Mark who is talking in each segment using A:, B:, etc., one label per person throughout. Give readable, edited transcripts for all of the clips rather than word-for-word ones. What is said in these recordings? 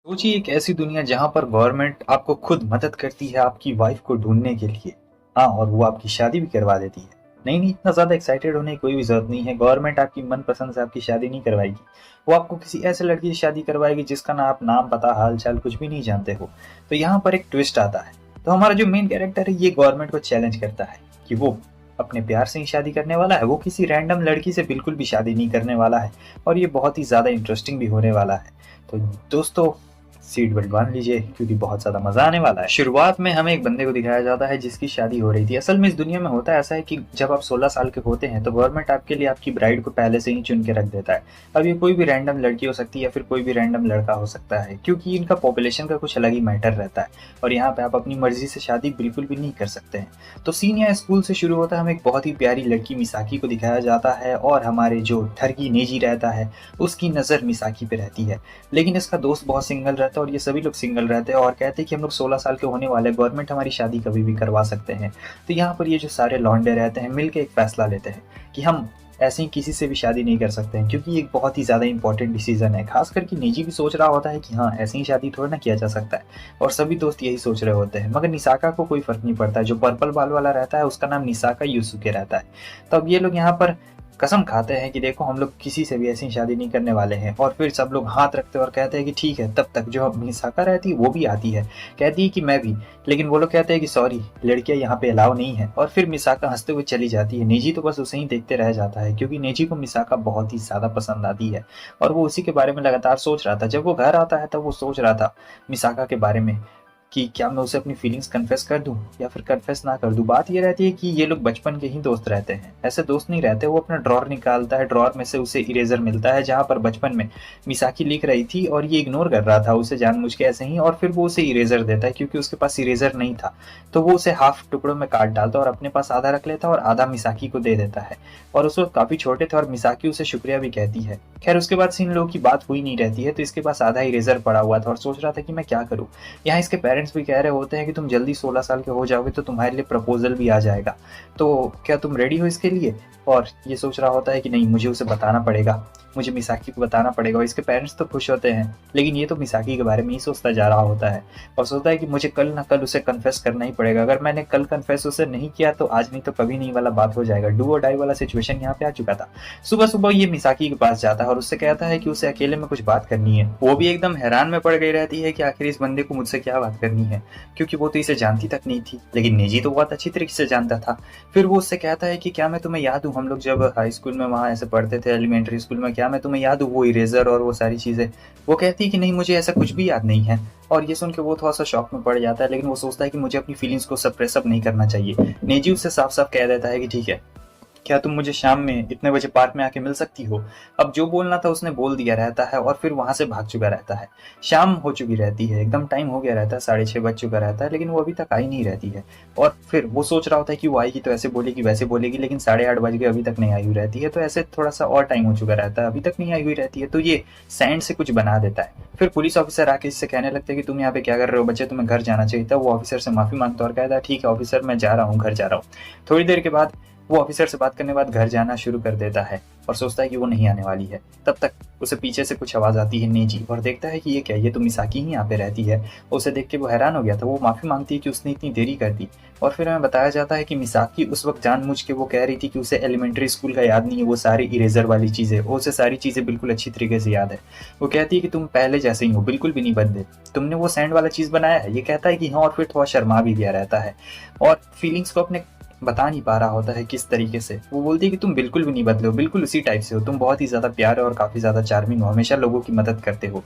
A: सोचिए एक ऐसी दुनिया जहाँ पर गवर्नमेंट आपको खुद मदद करती है आपकी वाइफ को ढूंढने के लिए। हाँ, और वो आपकी शादी भी करवा देती है। नहीं नहीं, इतना ज़्यादा एक्साइटेड होने की कोई भी ज़रूरत नहीं है। गवर्नमेंट आपकी मनपसंद से आपकी शादी नहीं करवाएगी। वो आपको किसी ऐसे लड़की से शादी करवाएगी जिसका ना आप नाम पता हाल चाल कुछ भी नहीं जानते हो। तो यहाँ पर एक ट्विस्ट आता है। तो हमारा जो मेन कैरेक्टर है ये गवर्नमेंट को चैलेंज करता है कि वो अपने प्यार से ही शादी करने वाला है। वो किसी रैंडम लड़की से बिल्कुल भी शादी नहीं करने वाला है। और ये बहुत ही ज़्यादा इंटरेस्टिंग भी होने वाला है। तो दोस्तों, सीट बेल्ट बांध लीजिए क्योंकि बहुत ज़्यादा मज़ा आने वाला है। शुरुआत में हमें एक बंदे को दिखाया जाता है जिसकी शादी हो रही थी। असल में इस दुनिया में होता ऐसा है कि जब आप 16 साल के होते हैं तो गवर्नमेंट आपके लिए आपकी ब्राइड को पहले से ही चुन के रख देता है। अब ये कोई भी रैंडम लड़की हो सकती है या फिर कोई भी रैंडम लड़का हो सकता है, क्योंकि इनका पॉपुलेशन का कुछ अलग ही मैटर रहता है। और यहाँ पे आप अपनी मर्जी से शादी बिल्कुल भी नहीं कर सकते हैं। तो सीन यहाँ स्कूल से शुरू होता है। हमें एक बहुत ही प्यारी लड़की मिसाकी को दिखाया जाता है और हमारे जो ठरकी नेजी रहता है उसकी नज़र मिसाकी पे रहती है। लेकिन इसका दोस्त बहुत सिंगल रहता है और ये सभी लोग सिंगल रहते हैं और कहते हैं कि हम लोग 16 साल के होने वाले, गवर्नमेंट हमारी शादी कभी भी करवा सकते हैं। तो यहाँ पर ये जो सारे लौंडे रहते हैं मिलके एक फैसला लेते हैं कि हम ऐसे ही किसी से भी शादी नहीं कर सकते हैं, क्योंकि ये एक बहुत ही ज़्यादा इंपॉर्टेंट डिसीजन है। खास करके निजी भी सोच रहा होता है कि हाँ, ऐसे ही शादी थोड़ा ना किया जा सकता है। और सभी दोस्त यही सोच रहे होते हैं, मगर निसाका को कोई फर्क नहीं पड़ता है। जो पर्पल बाल वाला रहता है उसका नाम निसाका यूसुके रहता है। तो अब ये लोग यहाँ पर कसम खाते हैं कि देखो हम लोग किसी से भी ऐसी शादी नहीं करने वाले हैं। और फिर सब लोग हाथ रखते हैं और कहते हैं कि ठीक है। तब तक जो मिसाका रहती है वो भी आती है, कहती है कि मैं भी। लेकिन वो लोग कहते हैं कि सॉरी, लड़कियां यहाँ पे अलाउ नहीं है। और फिर मिसाका हंसते हुए चली जाती है। नेजी तो बस उसे ही देखते रह जाता है, क्योंकि नेजी को मिसाका बहुत ही ज़्यादा पसंद आती है और वो उसी के बारे में लगातार सोच रहा था। जब वो घर आता है तब वो सोच रहा था मिसाका के बारे में कि क्या मैं उसे अपनी फीलिंग्स कन्फेस कर दूं या फिर कन्फेस ना कर दूं। बात ये रहती है कि ये लोग बचपन के ही दोस्त रहते हैं। ऐसे दोस्त नहीं रहते। वो अपना ड्रॉर निकालता है, ड्रॉर में से उसे इरेजर मिलता है जहां पर बचपन में मिसाकी लिख रही थी और ये इग्नोर कर रहा था उसे जानबूझ के ऐसे ही। और फिर वो उसे इरेजर देता है क्योंकि उसके पास इरेजर नहीं था। तो वो उसे हाफ टुकड़ों में काट डालता है और अपने पास आधा रख लेता है और आधा मिसाकी को दे देता है। और उस वक्त काफी छोटे थे और मिसाकी उसे शुक्रिया भी कहती है। खैर, उसके बाद से इन लोगों की बात हुई नहीं रहती है। तो इसके पास आधा इरेजर पड़ा हुआ था और सोच रहा था कि मैं क्या करूं। यहाँ इसके पेरेंट्स भी कह रहे होते हैं कि तुम जल्दी 16 साल के हो जाओगे तो तुम्हारे लिए प्रपोजल भी आ जाएगा, तो क्या तुम रेडी हो इसके लिए। और ये सोच रहा होता है कि नहीं, मुझे उसे बताना पड़ेगा, मुझे मिसाकी को बताना पड़ेगा। और इसके पेरेंट्स तो खुश होते हैं, लेकिन ये तो मिसाकी के बारे में ही सोचता जा रहा होता है और सोचता है कि मुझे कल ना कल उसे कन्फेस करना ही पड़ेगा। अगर मैंने कल कन्फेस उसे नहीं किया तो आज नहीं तो कभी नहीं वाला बात हो जाएगा। डू और डाई वाला सिचुएशन यहाँ पे आ चुका था। सुबह सुबह ये मिसाकी के पास जाता है और उससे कहता है कि उसे अकेले में कुछ बात करनी है। वो भी एकदम हैरान में पड़ गई रहती है कि आखिर इस बंदे को मुझसे क्या बात करनी है, क्योंकि वो तो इसे जानती तक नहीं थी। लेकिन निजी तो बहुत अच्छी तरीके से जानता था। फिर वो उससे कहता है कि क्या मैं तुम्हें याद हूँ, हम लोग जब हाई स्कूल में वहाँ ऐसे पढ़ते थे, एलिमेंट्री स्कूल में, क्या मैं तुम्हें याद हूँ, वो इरेजर और वो सारी चीज़ें। वो कहती है कि नहीं, मुझे ऐसा कुछ भी याद नहीं है। और ये सुन के वो थोड़ा सा शॉक में पड़ जाता है, लेकिन वो सोचता है कि मुझे अपनी फीलिंग्स को सप्रेस अप नहीं करना चाहिए। नेजी उससे साफ साफ कह देता है कि ठीक है, क्या तुम मुझे शाम में इतने बजे पार्क में आके मिल सकती हो। अब जो बोलना था उसने बोल दिया रहता है और फिर वहां से भाग चुका रहता है। शाम हो चुकी रहती है, एकदम टाइम हो गया रहता है, 6:30 बज चुका रहता है, लेकिन वो अभी तक आई नहीं रहती है। और फिर वो सोच रहा होता है कि वो आएगी तो ऐसे बोलेगी वैसे बोलेगी, लेकिन 8:30 बज गए, अभी तक नहीं आई हुई रहती है। तो ऐसे थोड़ा सा और टाइम हो चुका रहता है, अभी तक नहीं आई हुई रहती है। तो ये सैंड से कुछ बना देता है। फिर पुलिस ऑफिसर आके इससे कहने लगते हैं कि तुम यहाँ पे क्या कर रहे हो बच्चे, तुम्हें घर जाना चाहिए था। वो ऑफिसर से माफी मांगता और कहता है ठीक है ऑफिसर, मैं जा रहा हूँ, घर जा रहा हूँ। थोड़ी देर के बाद वो ऑफिसर से बात करने के बाद घर जाना शुरू कर देता है और सोचता है कि वो नहीं आने वाली है। तब तक उसे पीछे से कुछ आवाज आती है नेजी, और देखता है कि ये क्या, ये तो मिसाकी ही यहाँ पे रहती है। उसे देख के वो हैरान हो गया था। वो माफी मांगती है कि उसने इतनी देरी कर दी। और फिर हमें बताया जाता है कि मिसाकी उस वक्त जानबूझ के वो कह रही थी कि उसे एलिमेंट्री स्कूल का याद नहीं है, वो सारी इरेजर वाली चीजें, वो उसे सारी चीजें बिल्कुल अच्छी तरीके से याद है। वो कहती है कि तुम पहले जैसे ही हो, बिल्कुल भी नहीं बदले, तुमने वो सैंड वाला चीज बनाया है। ये कहता है कि हाँ, और फिर थोड़ा शर्मा भी गया रहता है और फीलिंग्स को अपने बता नहीं पा रहा होता है किस तरीके से। वो बोलती है कि तुम बिल्कुल भी नहीं बदले हो, बिल्कुल उसी टाइप से हो, तुम बहुत ही ज्यादा प्यारे और काफी ज्यादा चार्मिंग हो, हमेशा लोगों की मदद करते हो।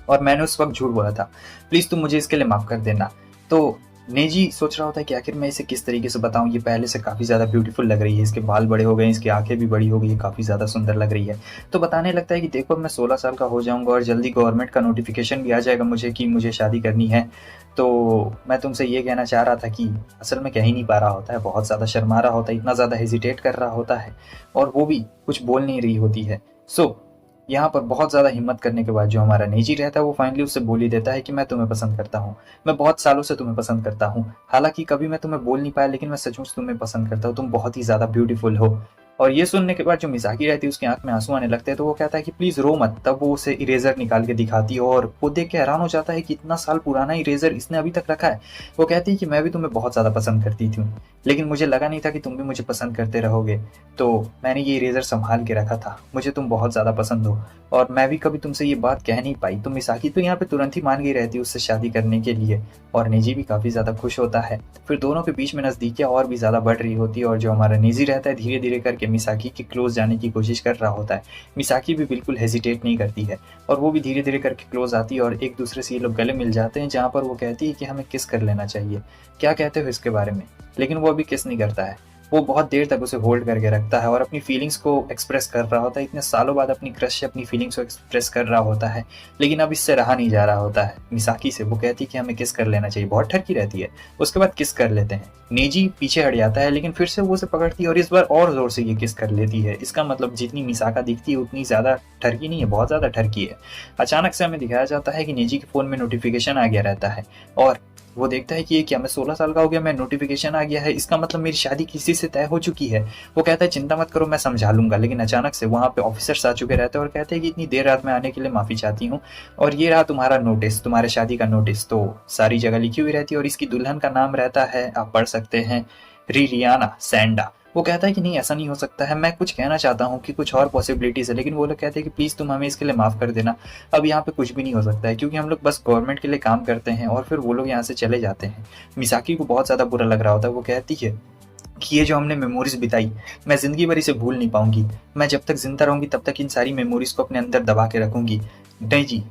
A: और मैंने उस वक्त झूठ बोला था, प्लीज तुम मुझे इसके लिए माफ कर देना। तो नेजी सोच रहा होता है कि आखिर मैं इसे किस तरीके से बताऊं, ये पहले से काफी ज्यादा ब्यूटीफुल लग रही है, इसके बाल बड़े हो गए, इसकी आंखें भी बड़ी हो गई है, काफी ज्यादा सुंदर लग रही है। तो बताने लगता है कि देखो मैं 16 साल का हो जाऊंगा और जल्दी गवर्नमेंट का नोटिफिकेशन भी आ जाएगा मुझे कि मुझे शादी करनी है। तो मैं तुमसे ये कहना चाह रहा था कि असल में कह ही नहीं पा रहा होता है, बहुत ज़्यादा शर्मा रहा होता है, इतना ज़्यादा हेजिटेट कर रहा होता है और वो भी कुछ बोल नहीं रही होती है। सो यहाँ पर बहुत ज़्यादा हिम्मत करने के बाद जो हमारा नेजी रहता है वो फाइनली उससे बोल ही देता है कि मैं तुम्हें पसंद करता हूँ, मैं बहुत सालों से तुम्हें पसंद करता हूँ। हालांकि कभी मैं तुम्हें बोल नहीं पाया, लेकिन मैं सचमुच तुम्हें पसंद करता हूँ, तुम बहुत ही ज़्यादा ब्यूटीफुल हो। और ये सुनने के बाद जो मिसाकी रहती है उसकी आंख में आंसू आने लगते हैं, तो वो कहता है कि प्लीज रो मत। तब वो उसे इरेजर निकाल के दिखाती है और वो देख के हैरान हो जाता है कि इतना साल पुराना इरेजर इसने अभी तक रखा है। वो कहती है कि मैं भी तुम्हें बहुत ज़्यादा पसंद करती थी, लेकिन मुझे लगा नहीं था कि तुम भी मुझे पसंद करते रहोगे, तो मैंने ये इरेजर संभाल के रखा था। मुझे तुम बहुत ज़्यादा पसंद हो और मैं भी कभी तुमसे ये बात कह नहीं पाई। तो मिसाकी तो यहाँ पे तुरंत ही मान गई रहती है उससे शादी करने के लिए और निजी भी काफ़ी ज़्यादा खुश होता है। फिर दोनों के बीच में नज़दीकियाँ और भी ज़्यादा बढ़ रही होती है और जो हमारा निजी रहता है धीरे धीरे करके मिसाकी के क्लोज जाने की कोशिश कर रहा होता है। मिसाकी भी बिल्कुल हेजिटेट नहीं करती है और वो भी धीरे धीरे करके क्लोज आती है और एक दूसरे से ये लोग गले मिल जाते हैं, जहाँ पर वो कहती है कि हमें किस कर लेना चाहिए, क्या कहते हो इसके बारे में। लेकिन वो अभी किस नहीं करता है, वो बहुत देर तक उसे होल्ड करके रखता है और अपनी फीलिंग्स को एक्सप्रेस कर रहा होता है। इतने सालों बाद अपनी क्रश से अपनी फीलिंग्स को एक्सप्रेस कर रहा होता है, लेकिन अब इससे रहा नहीं जा रहा होता है मिसाकी से। वो कहती है कि हमें किस कर लेना चाहिए, बहुत ठरकी रहती है। उसके बाद किस कर लेते हैं, नेजी पीछे हट जाता है लेकिन फिर से वो उसे पकड़ती है और इस बार और जोर से ये किस कर लेती है। इसका मतलब जितनी मिसाका दिखती है उतनी ज्यादा ठरकी नहीं है, बहुत ज्यादा ठरकी है। अचानक से हमें दिखाया जाता है कि नेजी के फोन में नोटिफिकेशन आ गया रहता है और वो देखता है कि ये क्या, मैं 16 साल का हो गया, मैं नोटिफिकेशन आ गया है, इसका मतलब मेरी शादी किसी से तय हो चुकी है। वो कहता है चिंता मत करो, मैं समझा लूंगा। लेकिन अचानक से वहाँ पे ऑफिसर्स आ चुके रहते हैं और कहते हैं कि इतनी देर रात में आने के लिए माफी चाहती हूँ और ये रहा तुम्हारा नोटिस, तुम्हारे शादी का नोटिस। तो सारी जगह लिखी हुई रहती है और इसकी दुल्हन का नाम रहता है, आप पढ़ सकते हैं, रिरियाना सैंडा। वो कहता है कि नहीं ऐसा नहीं हो सकता है, मैं कुछ कहना चाहता हूँ कि कुछ और पॉसिबिलिटीज है। लेकिन वो लोग कहते हैं कि प्लीज तुम हमें इसके लिए माफ कर देना, अब यहाँ पे कुछ भी नहीं हो सकता है क्योंकि हम लोग बस गवर्नमेंट के लिए काम करते हैं। और फिर वो लोग यहाँ से चले जाते हैं। मिसाकी को बहुत ज्यादा बुरा लग रहा होता है। वो कहती है कि ये जो हमने मेमोरीज बिताई, मैं जिंदगी भर इसे भूल नहीं पाऊंगी। मैं जब तक जिंदा रहूंगी तब तक इन सारी मेमोरीज को अपने अंदर दबा के रखूंगी। नहीं जी,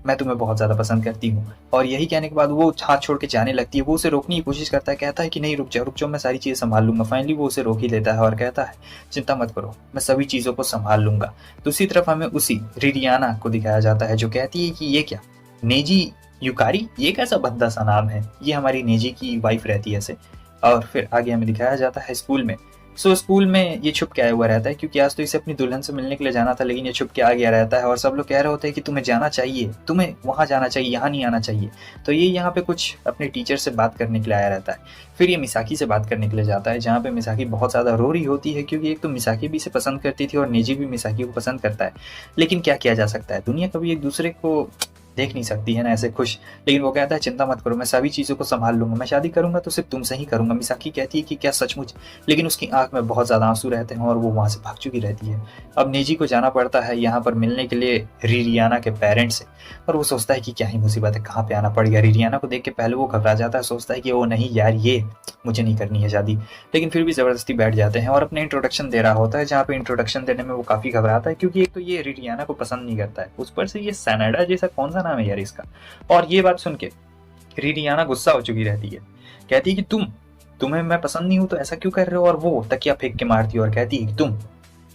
A: मैं तुम्हें बहुत ज्यादा पसंद करती हूँ। और यही कहने के बाद वो हाथ छोड़ के जाने लगती है। वो उसे रोकने की कोशिश करता है, कहता है कि नहीं रुक जाओ, मैं सारी चीजें संभाल लूंगा। फाइनली वो उसे रोक ही लेता है और कहता है चिंता मत करो, मैं सभी चीजों को संभाल लूंगा। दूसरी तरफ हमें उसी रिरियाना को दिखाया जाता है जो कहती है कि ये क्या, नेजी युकारी, ये कैसा भद्दा सा नाम है, ये हमारी नेजी की वाइफ रहती है ऐसे। और फिर आगे हमें दिखाया जाता है स्कूल में। स्कूल में ये छुप के आया हुआ रहता है क्योंकि आज तो इसे अपनी दुल्हन से मिलने के लिए जाना था, लेकिन ये छुप के आ गया रहता है और सब लोग कह रहे होते हैं कि तुम्हें जाना चाहिए, तुम्हें वहां जाना चाहिए, यहाँ नहीं आना चाहिए। तो ये यहाँ पे कुछ अपने टीचर से बात करने के लिए आया रहता है। फिर ये मिसाकी से बात करने के लिए जाता है, जहाँ पे मिसाकी बहुत ज्यादा रो रही होती है क्योंकि एक तो मिसाकी भी इसे पसंद करती थी और नेजी भी मिसाकी को पसंद करता है। लेकिन क्या किया जा सकता है, दुनिया कभी एक दूसरे को देख नहीं सकती है ना ऐसे खुश। लेकिन वो कहता है चिंता मत करो, मैं सभी चीज़ों को संभाल लूंगा, मैं शादी करूंगा तो सिर्फ तुमसे ही करूंगा। मिसाकी कहती है कि क्या सचमुच, लेकिन उसकी आंख में बहुत ज़्यादा आंसू रहते हैं और वो वहाँ से भाग चुकी रहती है। अब नेजी को जाना पड़ता है यहाँ पर मिलने के लिए रिरियाना के पेरेंट्स से। और वो सोचता है कि क्या ही मुसीबत है, कहाँ पे आना पड़ गया। रिरियाना को देख के पहले वो घबरा जाता है, सोचता है कि वो नहीं यार, ये मुझे नहीं करनी है शादी। लेकिन फिर भी ज़बरदस्ती बैठ जाते हैं और अपने इंट्रोडक्शन दे रहा होता है, जहाँ पे इंट्रोडक्शन देने में वो काफ़ी घबराता है क्योंकि एक तो ये रिरियाना को पसंद नहीं करता है, उस पर से ये सैनाडा जैसा कौन सा नाम है यार इसका। और ये बात सुन के रिरियाना गुस्सा हो चुकी रहती है, कहती है कि तुम्हें मैं पसंद नहीं हूं तो ऐसा क्यों कर रहे हो। और वो तकिया फेंक के मारती है और कहती है कि तुम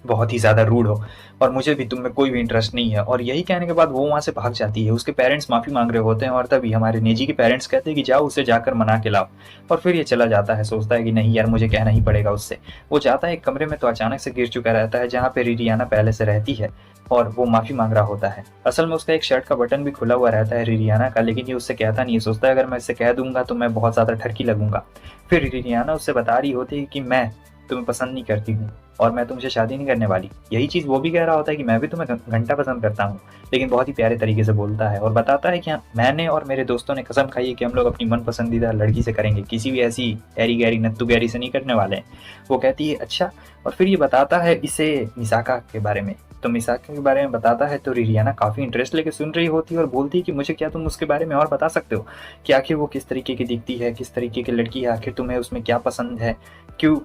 A: बहुत ही ज्यादा रूड हो और मुझे भी तुम में कोई भी इंटरेस्ट नहीं है। और यही कहने के बाद वो वहां से भाग जाती है। उसके पेरेंट्स माफी मांग रहे होते हैं और तभी हमारे नेजी के पेरेंट्स कहते हैं कि जाओ उसे जाकर मना के लाओ। और फिर ये चला जाता है, सोचता है कि नहीं यार मुझे कहना ही पड़ेगा उससे। वो जाता है एक कमरे में तो अचानक से गिर चुका रहता है जहाँ पे रिरियाना पहले से रहती है और वो माफी मांग रहा होता है। असल में उसका एक शर्ट का बटन भी खुला हुआ रहता है रिरियाना का, लेकिन ये उससे कहता नहीं है। सोचता है अगर मैं इससे कह दूंगा तो मैं बहुत ज्यादा ठरकी लगूंगा। फिर रिरियाना उससे बता रही होती है कि मैं तुम्हें पसंद नहीं करती हूँ और मैं तुमसे शादी नहीं करने वाली। यही चीज़ वो भी कह रहा होता है कि मैं भी तुम्हें घंटा पसंद करता हूँ, लेकिन बहुत ही प्यारे तरीके से बोलता है और बताता है कि हाँ, मैंने और मेरे दोस्तों ने कसम खाई है कि हम लोग अपनी मन पसंदीदा लड़की से करेंगे, किसी भी ऐसी ऐरी गैरी नत्तू गैरी से नहीं करने वाले हैं। वो कहती है अच्छा। और फिर ये बताता है इसे मिसाका के बारे में। तो मिसाका के बारे में बताता है तो रिरियाना काफ़ी इंटरेस्ट लेके सुन रही होती है और बोलती है कि मुझे क्या तुम उसके बारे में और बता सकते हो कि आखिर वो किस तरीके की दिखती है, किस तरीके की लड़की है, आखिर तुम्हें उसमें क्या पसंद है, क्यों।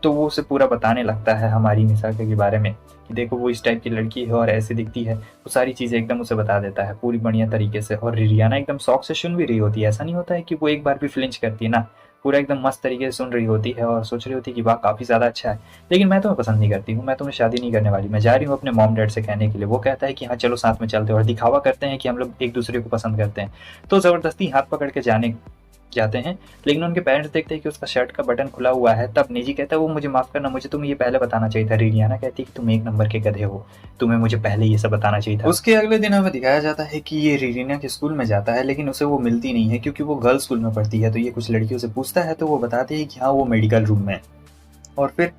A: तो वो उसे पूरा बताने लगता है हमारी मिसाका के बारे में कि देखो वो इस टाइप की लड़की है और ऐसे दिखती है। वो सारी चीज़ें एकदम उसे बता देता है पूरी बढ़िया तरीके से। और रिरियाना एकदम शौक से सुन भी रही होती है, ऐसा नहीं होता है कि वो एक बार भी फ्लिंच करती है ना, पूरा एकदम मस्त तरीके से सुन रही होती है और सोच रही होती है कि वाह काफ़ी ज़्यादा अच्छा है। लेकिन मैं तुम्हें पसंद नहीं करती हूँ, मैं तुम्हें शादी नहीं करने वाली, मैं जा रही हूँ अपने मॉम डैड से कहने के लिए। वो कहता है कि हाँ चलो साथ में चलते हैं और दिखावा करते हैं कि हम लोग एक दूसरे को पसंद करते हैं। तो ज़बरदस्ती हाथ पकड़ के जाते हैं। लेकिन उनके पेरेंट्स देखते हैं कि उसका शर्ट का बटन खुला हुआ है। तब निजी कहता है वो मुझे माफ करना, मुझे तुम्हें ये पहले बताना चाहिए था। रिरियाना कहती है कि तुम एक नंबर के गधे हो, तुम्हें मुझे पहले ये सब बताना चाहिए था। उसके अगले दिन हमें दिखाया जाता है कि ये रिरियाना के स्कूल में जाता है, लेकिन उसे वो मिलती नहीं है क्योंकि वो गर्ल्स स्कूल में पढ़ती है। तो ये कुछ लड़कियों से पूछता है तो वो बताते हैं कि हाँ वो मेडिकल रूम में है। और फिर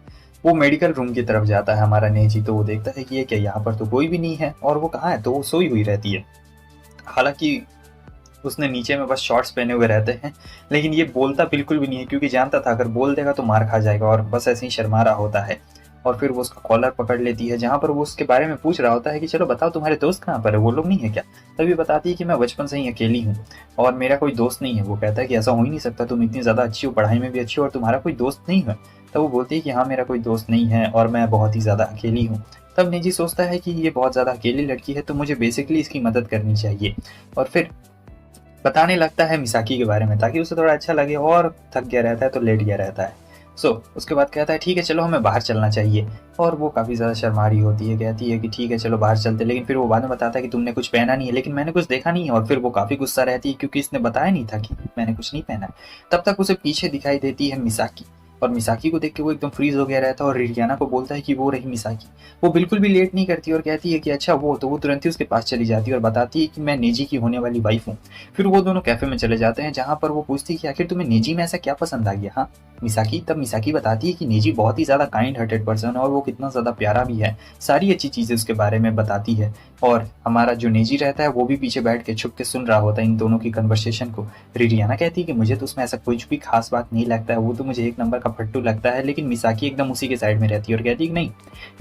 A: वो मेडिकल रूम की तरफ जाता है हमारा नेजी, तो वो देखता है कि ये क्या, यहाँ पर तो कोई भी नहीं है, और वो कहाँ है, तो वो सोई हुई रहती है। हालांकि उसने नीचे में बस शॉर्ट्स पहने हुए रहते हैं, लेकिन ये बोलता बिल्कुल भी नहीं है, क्योंकि जानता था अगर बोल देगा तो मार खा जाएगा, और बस ऐसे ही शर्मा रहा होता है। और फिर वो उसका कॉलर पकड़ लेती है, जहाँ पर वो उसके बारे में पूछ रहा होता है कि चलो बताओ तुम्हारे दोस्त कहाँ पर है, वो लोग नहीं है क्या। तभी बताती है कि मैं बचपन से ही अकेली हूँ और मेरा कोई दोस्त नहीं है। वो कहता है कि ऐसा हो ही नहीं सकता, तुम इतनी ज़्यादा अच्छी हो, पढ़ाई में भी अच्छी हो, और तुम्हारा कोई दोस्त नहीं है। तब वो बोलती है कि हाँ, मेरा कोई दोस्त नहीं है और मैं बहुत ही ज़्यादा अकेली हूँ। तब निजी सोचता है कि ये बहुत ज़्यादा अकेली लड़की है, तो मुझे बेसिकली इसकी मदद करनी चाहिए। और फिर बताने लगता है मिसाकी के बारे में, ताकि उसे थोड़ा अच्छा लगे, और थक गया रहता है तो लेट गया रहता है। उसके बाद कहता है ठीक है चलो हमें बाहर चलना चाहिए। और वो काफ़ी ज़्यादा शर्मा रही होती है, कहती है कि ठीक है चलो बाहर चलते, लेकिन फिर वो बाद में बताता है कि तुमने कुछ पहना नहीं है, लेकिन मैंने कुछ देखा नहीं है। और फिर वो काफ़ी गुस्सा रहती है, क्योंकि इसने बताया नहीं था कि मैंने कुछ नहीं पहना है। तब तक उसे पीछे दिखाई देती है मिसाकी, और मिसाकी को देख के वो एकदम फ्रीज हो गया रहता है, और रिरियाना को बोलता है कि वो रही मिसाकी। वो बिल्कुल भी लेट नहीं करती और कहती है कि अच्छा वो, तो वो तुरंत ही उसके पास चली जाती है और बताती है कि मैं नेजी की होने वाली वाइफ हूँ। फिर वो दोनों कैफे में चले जाते हैं, जहाँ पर वो पूछती है कि आखिर तुम्हें नेजी में ऐसा क्या पसंद आ गया। हाँ मिसाकी, तब मिसाकी बताती है कि नेजी बहुत ही ज़्यादा काइंड हार्टेड पर्सन है, और वो कितना ज़्यादा प्यारा भी है, सारी अच्छी चीज़ें उसके बारे में बताती है। और हमारा जो नेजी रहता है वो भी पीछे बैठ के छुप के सुन रहा होता है इन दोनों की कन्वर्सेशन को। रिरियाना कहती है कि मुझे तो उसमें ऐसा कुछ भी खास बात नहीं लगता है, वो तो मुझे एक नंबर का फट्टू लगता है। लेकिन मिसाकी एकदम उसी के साइड में रहती है और कहती है कि नहीं,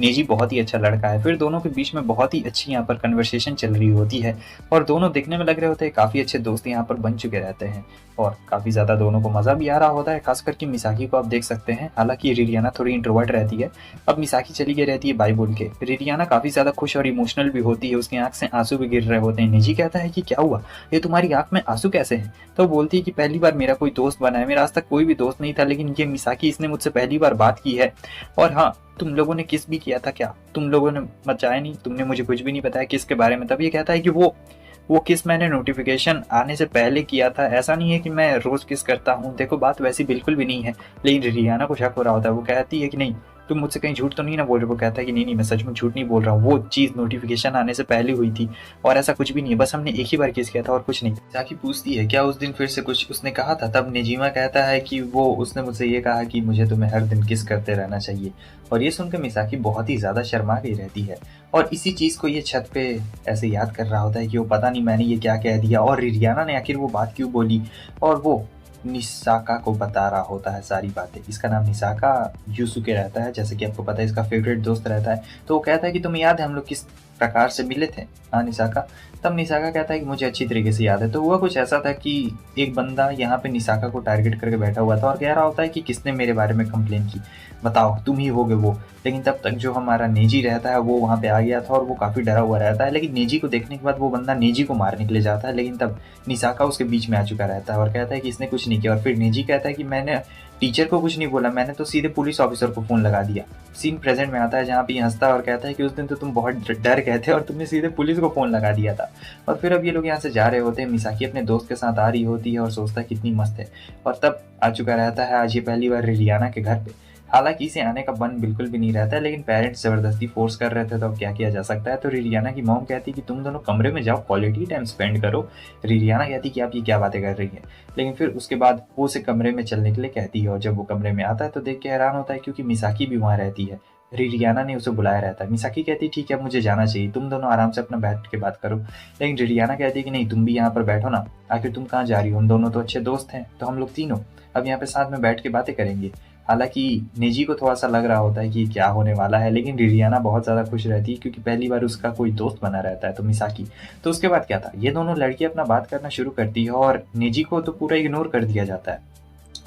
A: नेजी बहुत ही अच्छा लड़का है। फिर दोनों के बीच में बहुत ही अच्छी यहाँ पर कन्वर्सेशन चल रही होती है, और दोनों दिखने में लग रहे होते हैं काफ़ी अच्छे दोस्त यहाँ पर बन चुके रहते हैं, और काफ़ी ज़्यादा दोनों को मज़ा भी आ रहा होता है। खास करके मिसाकी को आप देख सकते हैं, हालांकि रिरियाना थोड़ी इंट्रोवर्ट रहती है। अब मिसाकी चली गई रहती है बाय बोल के, रिरियाना काफ़ी ज़्यादा खुश और इमोशनल भी होती है, उसकी आंख से आंसू भी गिर रहे होते हैं। निजी कहता है कि क्या हुआ, ये तुम्हारी आंख में आंसू कैसे हैं। तो बोलती है कि पहली बार मेरा कोई दोस्त बना है, मेरा आज तक कोई भी दोस्त नहीं था, लेकिन ये मिसाकी, इसने मुझसे पहली बार बात की है। और हाँ, तुम लोगों ने किस भी किया था क्या, तुम लोगों ने मचाया नहीं, तुमने मुझे कुछ भी नहीं बताया किस के बारे में। तब ये कहता है कि वो किस मैंने नोटिफिकेशन आने से पहले किया था, ऐसा नहीं है कि मैं रोज किस करता हूँ, देखो बात वैसी बिल्कुल भी नहीं है। लेकिन रियाना को शक हो रहा होता है, वो कहती है कि नहीं, तुम मुझसे कहीं झूठ तो नहीं ना बोल रहे। वो कहता है कि नहीं नहीं, मैं सच में झूठ नहीं बोल रहा हूँ, वो चीज़ नोटिफिकेशन आने से पहले हुई थी, और ऐसा कुछ भी नहीं है, बस हमने एक ही बार किस किया था और कुछ नहीं। जाकी पूछती है क्या उस दिन फिर से कुछ उसने कहा था। तब नेजिमा कहता है कि वो उसने मुझसे ये कहा कि मुझे तुम्हें हर दिन किस करते रहना चाहिए। और ये सुनकर मिसाकी बहुत ही ज़्यादा शर्मा गई रहती है, और इसी चीज़ को ये छत पे ऐसे याद कर रहा होता है कि वो पता नहीं मैंने ये क्या कह दिया, और रिरियाना ने आखिर वो बात क्यों बोली। और वो निसाका को बता रहा होता है सारी बातें। इसका नाम निसाका यूसुके रहता है, जैसे कि आपको पता है, इसका फेवरेट दोस्त रहता है। तो वो कहता है कि तुम्हें याद है हम लोग किस प्रकार से मिले थे, हाँ निसाका। तब निसाका कहता है कि मुझे अच्छी तरीके से याद है। तो हुआ कुछ ऐसा था कि एक बंदा यहाँ पे निसाका को टारगेट करके बैठा हुआ था, और कह रहा होता है कि किसने मेरे बारे में कंप्लेन की, बताओ तुम ही होगे वो। लेकिन तब तक जो हमारा नेजी रहता है वो वहाँ पे आ गया था, और वो काफ़ी डरा हुआ रहता है। लेकिन नेजी को देखने के बाद वो बंदा नेजी को मारने के लिए जाता है, लेकिन तब निसाका उसके बीच में आ चुका रहता है और कहता है कि इसने कुछ नहीं किया। और फिर नेजी कहता है कि मैंने टीचर को कुछ नहीं बोला, मैंने तो सीधे पुलिस ऑफिसर को फ़ोन लगा दिया। सीन प्रेजेंट में आता है, जहाँ पे ये हंसता है और कहता है कि उस दिन तो तुम बहुत डर गए थे और तुमने सीधे पुलिस को फ़ोन लगा दिया था। और फिर अब ये लोग यहाँ से जा रहे होते हैं, मिसाकी अपने दोस्त के साथ आ रही होती है और सोचता है कितनी मस्त है। और तब आ चुका रहता है आज ये पहली बार रिरियाना के घर पे। हालांकि इसे आने का मन बिल्कुल भी नहीं रहता है, लेकिन पेरेंट्स ज़बरदस्ती फोर्स कर रहे थे, तो अब क्या किया जा सकता है। तो रिरियाना की मॉम कहती कि तुम दोनों कमरे में जाओ, क्वालिटी टाइम स्पेंड करो। रिरियाना कहती कि आप ये क्या बातें कर रही हैं। लेकिन फिर उसके बाद वो उसे कमरे में चलने के लिए कहती है, और जब वो कमरे में आता है तो देख के हैरान होता है, क्योंकि मिसाकी भी वहाँ रहती है। रिरियाना ने उसे बुलाया रहता है। मिसाकी कहती है ठीक है, मुझे जाना चाहिए, तुम दोनों आराम से अपना बैठ के बात करो। लेकिन रिरियाना कहती है कि नहीं, तुम भी यहाँ पर बैठो ना, आखिर तुम कहाँ जा रही हो, हम दोनों तो अच्छे दोस्त हैं, तो हम लोग तीनों अब यहाँ पे साथ में बैठ के बातें करेंगे। हालांकि नेजी को थोड़ा सा लग रहा होता है कि क्या होने वाला है, लेकिन रिरियाना बहुत ज़्यादा खुश रहती है, क्योंकि पहली बार उसका कोई दोस्त बना रहता है, तो मिसाकी। तो उसके बाद क्या था, ये दोनों लड़कियां अपना बात करना शुरू करती है, और नेजी को तो पूरा इग्नोर कर दिया जाता है।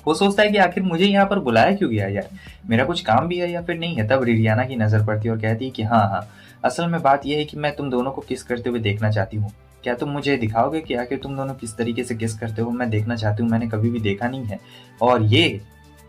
A: वो सोचता है कि आखिर मुझे यहाँ पर बुलाया क्यों गया यार, मेरा कुछ काम भी है या फिर नहीं है। तब रिरियाना की नज़र पड़ती है और कहती है कि हाँ हाँ, असल में बात यह है कि मैं तुम दोनों को किस करते हुए देखना चाहती हूँ। क्या तुम मुझे दिखाओगे कि आखिर तुम दोनों किस तरीके से किस करते हो, मैं देखना चाहती हूँ, मैंने कभी भी देखा नहीं है। और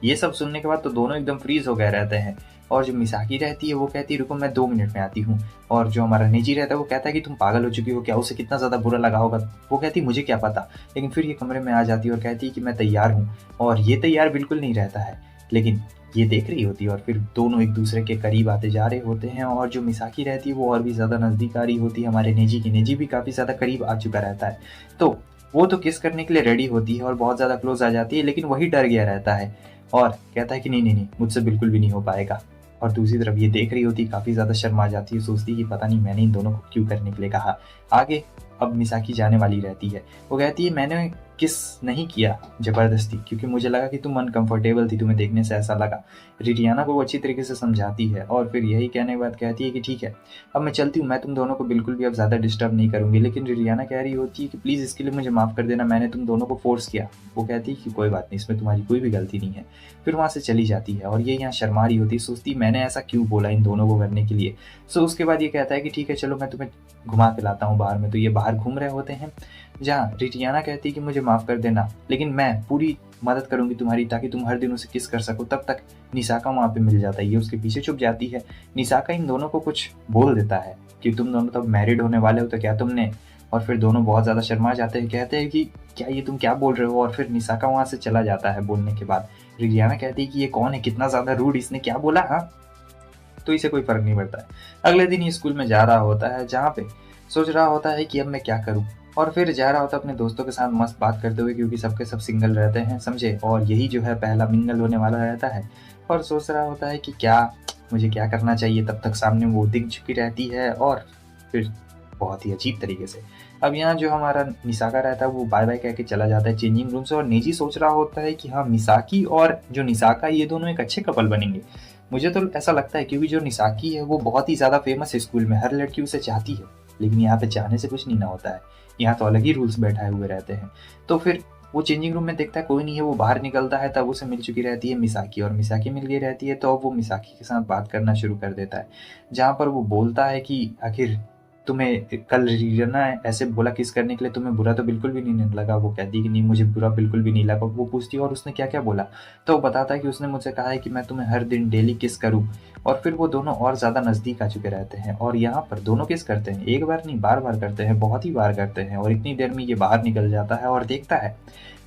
A: ये सब सुनने के बाद तो दोनों एकदम फ्रीज हो गए रहते हैं। और जो मिसाकी रहती है वो कहती है रुको मैं 2 मिनट में आती हूँ। और जो हमारा निजी रहता है वो कहता है कि तुम पागल हो चुकी हो क्या, उसे कितना ज़्यादा बुरा लगा होगा। वो कहती है मुझे क्या पता। लेकिन फिर ये कमरे में आ जाती है और कहती है कि मैं तैयार हूँ, और ये तैयार बिल्कुल नहीं रहता है। लेकिन ये देख रही होती है, और फिर दोनों एक दूसरे के करीब आते जा रहे होते हैं। और जो मिसाकी रहती है वो और भी ज़्यादा नज़दीक आ रही होती है हमारे निजी की। निजी भी काफ़ी ज़्यादा करीब आ चुका रहता है, तो वो तो किस करने के लिए रेडी होती है और बहुत ज़्यादा क्लोज आ जाती है। लेकिन वही डर गया रहता है और कहता है कि नहीं नहीं नहीं, मुझसे बिल्कुल भी नहीं हो पाएगा। और दूसरी तरफ ये देख रही होती, काफ़ी ज़्यादा शर्मा जाती है, सोचती कि पता नहीं मैंने इन दोनों को क्यों करने के लिए कहा। आगे अब मिसाकी जाने वाली रहती है, वो कहती है मैंने किस नहीं किया ज़बरदस्ती, क्योंकि मुझे लगा कि तुम अनकंफर्टेबल थी, तुम्हें देखने से ऐसा लगा। रिरियाना को वो अच्छी तरीके से समझाती है और फिर यही कहने के बाद कहती है कि ठीक है अब मैं चलती हूँ, मैं तुम दोनों को बिल्कुल भी अब ज़्यादा डिस्टर्ब नहीं करूँगी। लेकिन रिरियाना कह रही होती है कि प्लीज़ इसके लिए मुझे माफ़ कर देना, मैंने तुम दोनों को फोर्स किया। वो कहती है कि कोई बात नहीं, इसमें तुम्हारी कोई भी गलती नहीं है। फिर वहाँ से चली जाती है और ये यहाँ शर्मा रही होती है, सोचती मैंने ऐसा क्यों बोला इन दोनों को करने के लिए। सो उसके बाद ये कहता है कि ठीक है चलो मैं तुम्हें घुमा के लाता हूँ बाहर में। तो ये बाहर घूम रहे होते हैं, जहाँ रिटियाना कहती है कि मुझे माफ़ कर देना, लेकिन मैं पूरी मदद करूंगी तुम्हारी ताकि तुम हर दिन उसे किस कर सको। तब तक निसाका वहाँ पे मिल जाता है, ये उसके पीछे छुप जाती है। निसाका इन दोनों को कुछ बोल देता है कि तुम दोनों तब मैरिड होने वाले हो तो क्या तुमने, और फिर दोनों बहुत ज़्यादा शर्मा जाते हैं, कहते हैं कि क्या ये तुम क्या बोल रहे हो। और फिर निसाका वहाँ से चला जाता है बोलने के बाद। रिटियाना कहती है कि ये कौन है, कितना ज़्यादा रूड, इसने क्या बोला। हाँ, तो इसे कोई फर्क नहीं पड़ता है। अगले दिन ये स्कूल में जा रहा होता है, जहाँ पे सोच रहा होता है कि अब मैं क्या करूँ, और फिर जा रहा होता है अपने दोस्तों के साथ मस्त बात करते हुए, क्योंकि सबके सब सिंगल रहते हैं समझे, और यही जो है पहला मिंगल होने वाला रहता है। और सोच रहा होता है कि क्या मुझे क्या करना चाहिए। तब तक सामने वो दिख चुकी रहती है और फिर बहुत ही अजीब तरीके से अब यहाँ जो हमारा मिसाका रहता है वो बाय बाय कह के चला जाता है चेंजिंग रूम से। और नेजी सोच रहा होता है कि हाँ, मिसाकी और जो निसाका ये दोनों एक अच्छे कपल बनेंगे। मुझे तो ऐसा लगता है, क्योंकि जो निसाकी है वो बहुत ही ज़्यादा फेमस है स्कूल में, हर लड़की उसे चाहती है। लेकिन यहाँ पे चाहने से कुछ नहीं ना होता है, यहाँ तो अलग ही रूल्स बैठाए हुए रहते हैं। तो फिर वो चेंजिंग रूम में देखता है कोई नहीं है, वो बाहर निकलता है, तब उसे मिल चुकी रहती है मिसाकी, और मिसाकी मिल गई रहती है। तो अब वो मिसाकी के साथ बात करना शुरू कर देता है, जहाँ पर वो बोलता है कि आखिर तुम्हें कल रीना ऐसे बोला किस करने के लिए, तुम्हें बुरा तो बिल्कुल भी नहीं लगा। वो कहती है कि नहीं, मुझे बुरा बिल्कुल भी नहीं लगा। वो पूछती है और उसने क्या क्या बोला, तो वो बताता है कि उसने मुझसे कहा है कि मैं तुम्हें हर दिन डेली किस करूं। और फिर वो दोनों और ज़्यादा नज़दीक आ चुके रहते हैं, और यहाँ पर दोनों किस करते हैं, एक बार नहीं बार बार करते हैं, बहुत ही बार करते हैं। और इतनी देर में ये बाहर निकल जाता है और देखता है,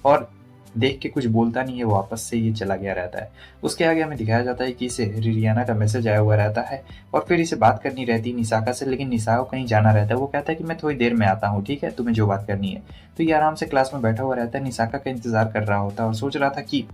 A: और देख के कुछ बोलता नहीं है, वो वापस से ये चला गया रहता है। उसके आगे हमें दिखाया जाता है कि इसे रिरियाना का मैसेज आया हुआ रहता है, और फिर इसे बात करनी रहती है निसाका से, लेकिन निसाका को कहीं जाना रहता है। वो कहता है कि मैं थोड़ी देर में आता हूँ, ठीक है, तुम्हें जो बात करनी है। तो ये आराम से क्लास में बैठा हुआ रहता है, निसाका का इंतजार कर रहा होता है, और सोच रहा था कि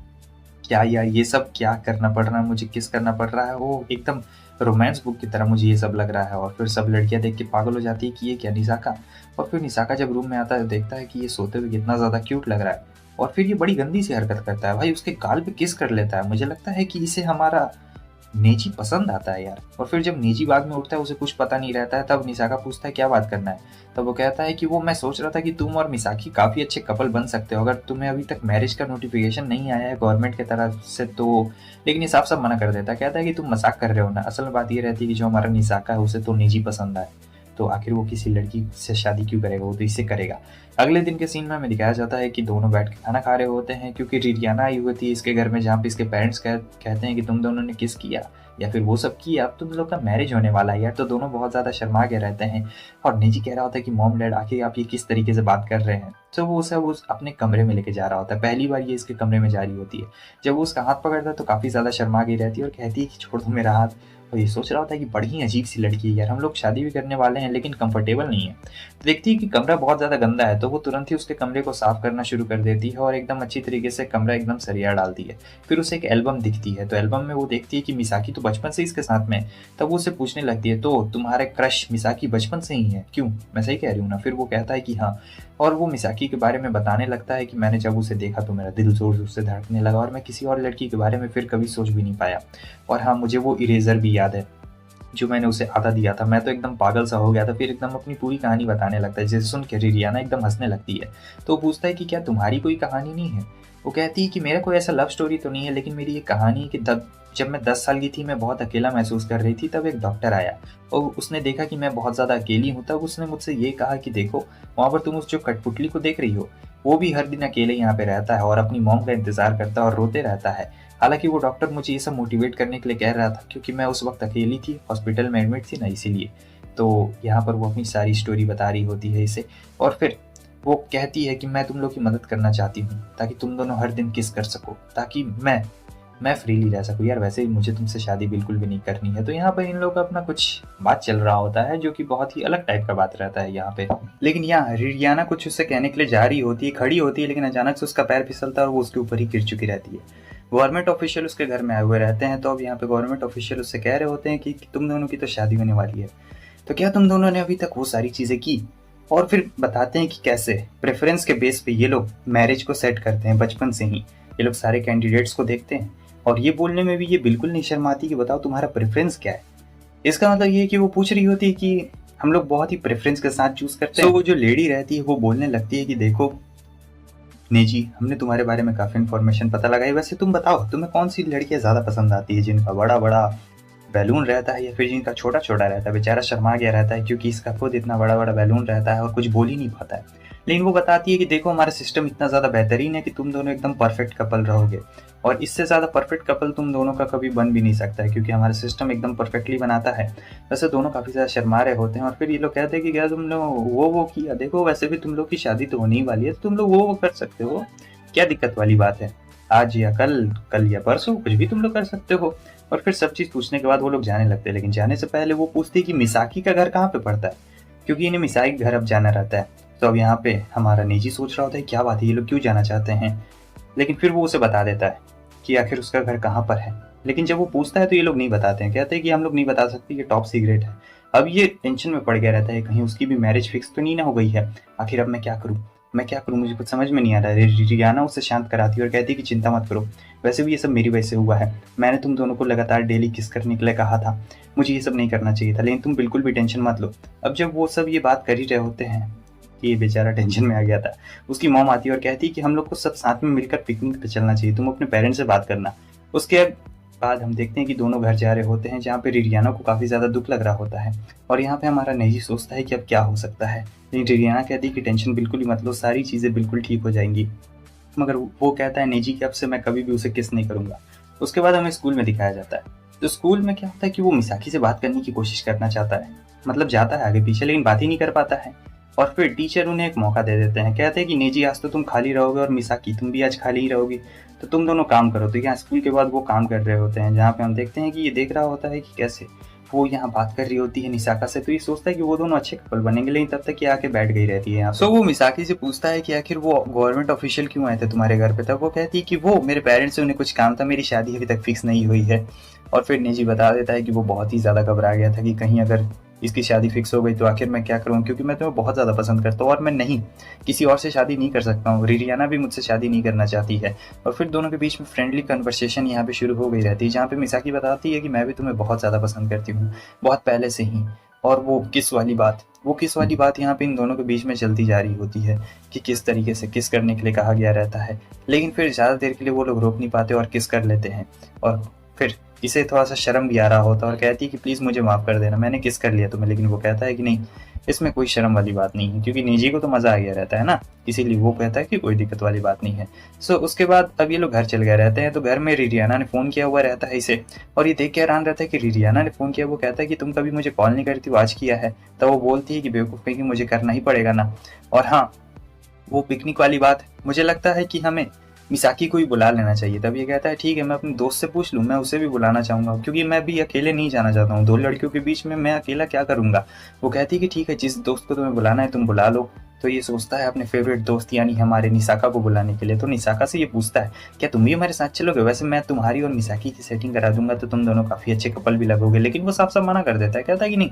A: क्या यार ये सब क्या करना पड़ रहा है, मुझे किस करना पड़ रहा है। वो एकदम रोमांस बुक की तरह मुझे ये सब लग रहा है। और फिर सब लड़कियां देख के पागल हो जाती है कि ये क्या निसाका। और फिर निसाका जब रूम में आता है देखता है कि ये सोते हुए कितना ज़्यादा क्यूट लग रहा है, और फिर ये बड़ी गंदी सी हरकत करता है भाई, उसके गाल पे किस कर लेता है। मुझे लगता है कि इसे हमारा नेजी पसंद आता है यार। और फिर जब नेजी बाद में उठता है, उसे कुछ पता नहीं रहता है, तब निसाका पूछता है क्या बात करना है। तब वो कहता है कि वो मैं सोच रहा था कि तुम और मिसाकी काफ़ी अच्छे कपल बन सकते हो, अगर तुम्हें अभी तक मैरिज का नोटिफिकेशन नहीं आया है गवर्नमेंट की तरफ से तो। लेकिन ये साफ साफ मना कर देता है, कहता है कि तुम मजाक कर रहे हो ना, असल में बात ये रहती है कि जो हमारा निसाका है उसे तो नेजी पसंद आए, तो आखिर वो किसी लड़की से शादी क्यों करेगा, वो तो इससे करेगा। अगले दिन के सीन में हमें दिखाया जाता है कि दोनों बैठ के खाना खा रहे होते हैं, क्योंकि रिरियाना आई हुई थी इसके घर में, जहाँ पे इसके पेरेंट्स कहते हैं कि तुम दोनों ने किस किया या फिर वो सब किया, अब तुम लोग का मैरिज होने वाला है यार। तो दोनों बहुत ज़्यादा शर्मा के रहते हैं, और निजी कह रहा होता है कि मॉम डैड आखिर आप ये किस तरीके से बात कर रहे हैं। तो वो उसे उस अपने कमरे में लेके जा रहा होता है, पहली बार ये इसके कमरे में जा रही होती है। जब वो उसका हाथ पकड़ता है तो काफ़ी ज़्यादा शर्मा गई रहती है, और कहती है कि छोड़ दो मेरा हाथ। और ये सोच रहा होता है कि बड़ी ही अजीब सी लड़की है यार, हम लोग शादी भी करने वाले हैं लेकिन कंफर्टेबल नहीं है। तो देखती है कि कमरा बहुत ज़्यादा गंदा है, तो वो तुरंत ही उसके कमरे को साफ करना शुरू कर देती है, और एकदम अच्छी तरीके से कमरा एकदम सरिया डालती है। फिर उसे एक एल्बम दिखती है, तो एल्बम में वो देखती है कि मिसाकी तो बचपन से इसके साथ में है। तब वो उसे पूछने लगती है, तो तुम्हारे क्रश मिसाकी बचपन से ही है, क्यों, मैं सही कह रही हूँ ना। फिर वो कहता है कि हाँ, और वो मिसाकी के बारे में बताने लगता है कि मैंने जब उसे देखा तो मेरा दिल जोर जोर से धड़कने लगा, और मैं किसी और लड़की के बारे में फिर कभी सोच भी नहीं पाया। और हाँ, मुझे वो इरेजर भी याद है जो मैंने उसे आधा दिया था, मैं तो एकदम पागल सा हो गया था। फिर एकदम अपनी पूरी कहानी बताने लगता है, जिसे सुन के रिरियाना एकदम हंसने लगती है। तो वो पूछता है कि क्या तुम्हारी कोई कहानी नहीं है। वो कहती है कि मेरा कोई ऐसा लव स्टोरी तो नहीं है, लेकिन मेरी ये कहानी है कि जब मैं 10 साल की थी, मैं बहुत अकेला महसूस कर रही थी। तब एक डॉक्टर आया और उसने देखा कि मैं बहुत ज़्यादा अकेली हूँ। तब उसने मुझसे ये कहा कि देखो, वहाँ पर तुम उस जो कठपुतली को देख रही हो, वो भी हर दिन अकेले यहाँ पे रहता है और अपनी मॉम का इंतज़ार करता है और रोते रहता है। हालांकि वो डॉक्टर मुझे ये सब मोटिवेट करने के लिए कह रहा था, क्योंकि मैं उस वक्त अकेली थी, हॉस्पिटल में एडमिट थी ना, इसीलिए। तो यहाँ पर वो अपनी सारी स्टोरी बता रही होती है इसे, और फिर वो कहती है कि मैं तुम लोग की मदद करना चाहती हूँ ताकि तुम दोनों हर दिन किस कर सको, ताकि मैं फ्रीली रह सकूँ यार। वैसे ही मुझे तुमसे शादी बिल्कुल भी नहीं करनी है। तो यहाँ पर इन लोगों का अपना कुछ बात चल रहा होता है, जो कि बहुत ही अलग टाइप का बात रहता है यहाँ पे। लेकिन यहाँ रिरियाना कुछ उससे कहने के लिए जा रही होती है, खड़ी होती है, लेकिन अचानक से उसका पैर फिसलता है और वो उसके ऊपर ही गिर चुकी रहती है। गवर्नमेंट ऑफिशियल उसके घर में आए हुए रहते हैं। तो अब यहाँ पे गवर्नमेंट ऑफिशियल उससे कह रहे होते हैं कि तुम दोनों की तो शादी होने वाली है, तो क्या तुम दोनों ने अभी तक वो सारी चीज़ें की? और फिर बताते हैं कि कैसे प्रेफरेंस के बेस पे ये लोग मैरिज को सेट करते हैं। बचपन से ही ये लोग सारे कैंडिडेट्स को देखते हैं और ये बोलने में भी ये बिल्कुल नहीं शर्माती कि बताओ तुम्हारा प्रेफरेंस क्या है। इसका मतलब ये है कि वो पूछ रही होती है कि हम लोग बहुत ही प्रेफरेंस के साथ चूज करते हैं। तो वो जो लेडी रहती है वो बोलने लगती है कि देखो नेजी, हमने तुम्हारे बारे में काफी इन्फॉर्मेशन पता लगाई। वैसे तुम बताओ तुम्हें कौन सी लड़कियां ज्यादा पसंद आती है, जिनका बड़ा बड़ा बैलून रहता है या फिर जिनका छोटा छोटा रहता है? बेचारा शर्मा गया रहता है क्योंकि इसका खुद इतना बड़ा बड़ा बैलून रहता है और कुछ बोल ही नहीं पाता है। लेकिन वो बताती है कि देखो हमारा सिस्टम इतना ज़्यादा बेहतरीन है कि तुम दोनों एकदम परफेक्ट कपल रहोगे, और इससे ज़्यादा परफेक्ट कपल तुम दोनों का कभी बन भी नहीं सकता है क्योंकि हमारा सिस्टम एकदम परफेक्टली बनाता है। वैसे दोनों काफ़ी ज़्यादा शर्मा रहे होते हैं और फिर ये लोग कहते हैं कि क्या तुम लोग वो किया? देखो वैसे भी तुम लोग की शादी तो होने ही वाली है, तो तुम लोग वो कर सकते हो, क्या दिक्कत वाली बात है? आज या कल, कल या परसों, कुछ भी तुम लोग कर सकते हो। और फिर सब चीज़ पूछने के बाद वो लोग जाने लगते हैं। लेकिन जाने से पहले वो पूछते हैं कि मिसाकी का घर कहाँ पे पड़ता है, क्योंकि इन्हें मिसाकी के घर अब जाना रहता है। तो अब यहाँ पे हमारा निजी सोच रहा होता है क्या बात है, ये लोग क्यों जाना चाहते हैं। लेकिन फिर वो उसे बता देता है कि आखिर उसका घर कहाँ पर है। लेकिन जब वो पूछता है तो ये लोग नहीं बताते हैं, कहते हैं कि हम लोग नहीं बता सकते, ये टॉप सीक्रेट है। अब ये टेंशन में पड़ गया रहता है, कहीं उसकी भी मैरिज फिक्स तो नहीं ना हो गई है। आखिर अब मैं क्या करूँ, मुझे कुछ समझ में नहीं आ रहा है। रियाना उसे शांत कराती है और कहती है कि चिंता मत करो, वैसे भी ये सब मेरी वजह से हुआ है। मैंने तुम दोनों को लगातार डेली किस करने के लिए कहा था, मुझे ये सब नहीं करना चाहिए था, लेकिन तुम बिल्कुल भी टेंशन मत लो। अब जब वो सब ये बात कर ही रहे होते हैं कि ये बेचारा टेंशन में आ गया था, उसकी मॉम आती है और कहती है कि हम लोग को सब साथ में मिलकर पिकनिक पे चलना चाहिए, तुम अपने पेरेंट्स से बात करना। उसके बाद हम देखते हैं कि दोनों घर जा रहे होते हैं, जहाँ पे रिरियाना को काफ़ी ज़्यादा दुख लग रहा होता है। और यहाँ पे हमारा नेजी सोचता है कि अब क्या हो सकता है, लेकिन रिरियाना कहती है कि टेंशन बिल्कुल ही मत लो, सारी चीज़ें बिल्कुल ठीक हो जाएंगी। मगर वो कहता है नेजी कि अब से मैं कभी भी उसे किस नहीं करूँगा। उसके बाद हमें स्कूल में दिखाया जाता है। तो स्कूल में क्या होता है कि वो मिसाकी से बात करने की कोशिश करना चाहता है, मतलब जाता है आगे पीछे, लेकिन बात ही नहीं कर पाता है। और फिर टीचर उन्हें एक मौका दे देते हैं, कहते हैं कि नेजी आज तो तुम खाली रहोगे और मिसाकी तुम भी आज खाली ही रहोगी, तो तुम दोनों काम करो। तो यहाँ स्कूल के बाद वो काम कर रहे होते हैं, जहाँ पे हम देखते हैं कि ये देख रहा होता है कि कैसे वो यहाँ बात कर रही होती है निसाका से। तो ये सोचता है कि वो दोनों अच्छे कपल बनेंगे, लेकिन तब तक ये आके बैठ गई रहती है यहाँ। सो वो मिसाकी से पूछता है कि आखिर वो गवर्नमेंट ऑफिशियल क्यों आए थे तुम्हारे घर पे। तब वो कहती है कि वो मेरे पेरेंट्स से उन्हें कुछ काम था, मेरी शादी अभी तक फिक्स नहीं हुई है। और फिर निजी बता देता है कि वो बहुत ही ज़्यादा घबरा गया था कि कहीं अगर इसकी शादी फिक्स हो गई तो आखिर मैं क्या करूँ, क्योंकि मैं तुम्हें बहुत ज़्यादा पसंद करता हूँ और मैं नहीं किसी और से शादी नहीं कर सकता हूँ। रिरियाना भी मुझसे शादी नहीं करना चाहती है। और फिर दोनों के बीच में फ्रेंडली कन्वर्सेशन यहाँ पे शुरू हो गई रहती है, जहाँ पे मिसाकी बताती है कि मैं भी तुम्हें बहुत ज़्यादा पसंद करती हूँ, बहुत पहले से ही। और वो किस वाली बात यहाँ पे इन दोनों के बीच में चलती जा रही होती है कि किस तरीके से किस करने के लिए कहा गया रहता है। लेकिन फिर ज़्यादा देर के लिए वो लोग रोक नहीं पाते और किस कर लेते हैं। और फिर इसे थोड़ा सा शर्म भी आ रहा होता है और कहती है कि प्लीज़ मुझे माफ़ कर देना, मैंने किस कर लिया तुम्हें। लेकिन वो कहता है कि नहीं, इसमें कोई शर्म वाली बात नहीं है, क्योंकि निजी को तो मज़ा आ गया रहता है ना, इसीलिए वो कहता है कि कोई दिक्कत वाली बात नहीं है। सो उसके बाद अब ये लोग घर चल गए रहते हैं। तो घर में रिरियाना ने फ़ोन किया हुआ रहता है इसे, और ये देख के हैरान रहता है कि रिरियाना ने फ़ोन किया। वो कहता है कि तुम कभी मुझे कॉल नहीं करती, वो आज किया है। तब वो बोलती है कि बेवकूफ़ कहीं मुझे करना ही पड़ेगा ना। और हाँ, वो पिकनिक वाली बात, मुझे लगता है कि हमें मिसाकी को ही बुला लेना चाहिए। तब ये कहता है ठीक है, मैं अपने दोस्त से पूछ लूँ, मैं उसे भी बुलाना चाहूँगा, क्योंकि मैं भी अकेले नहीं जाना चाहता हूँ, दो लड़कियों के बीच में मैं अकेला क्या करूँगा। वो कहती है कि ठीक है, जिस दोस्त को तुम्हें बुलाना है तुम बुला लो। तो ये सोचता है अपने फेवरेट दोस्त यानी हमारे निसाका को बुलाने के लिए। तो निसाका से ये पूछता है क्या तुम भी हमारे साथ चलोगे, वैसे मैं तुम्हारी और मिसाकी की सेटिंग करा दूंगा, तो तुम दोनों काफ़ी अच्छे कपल भी लगोगे। लेकिन वो साफ साफ मना कर देता है, कहता है कि नहीं,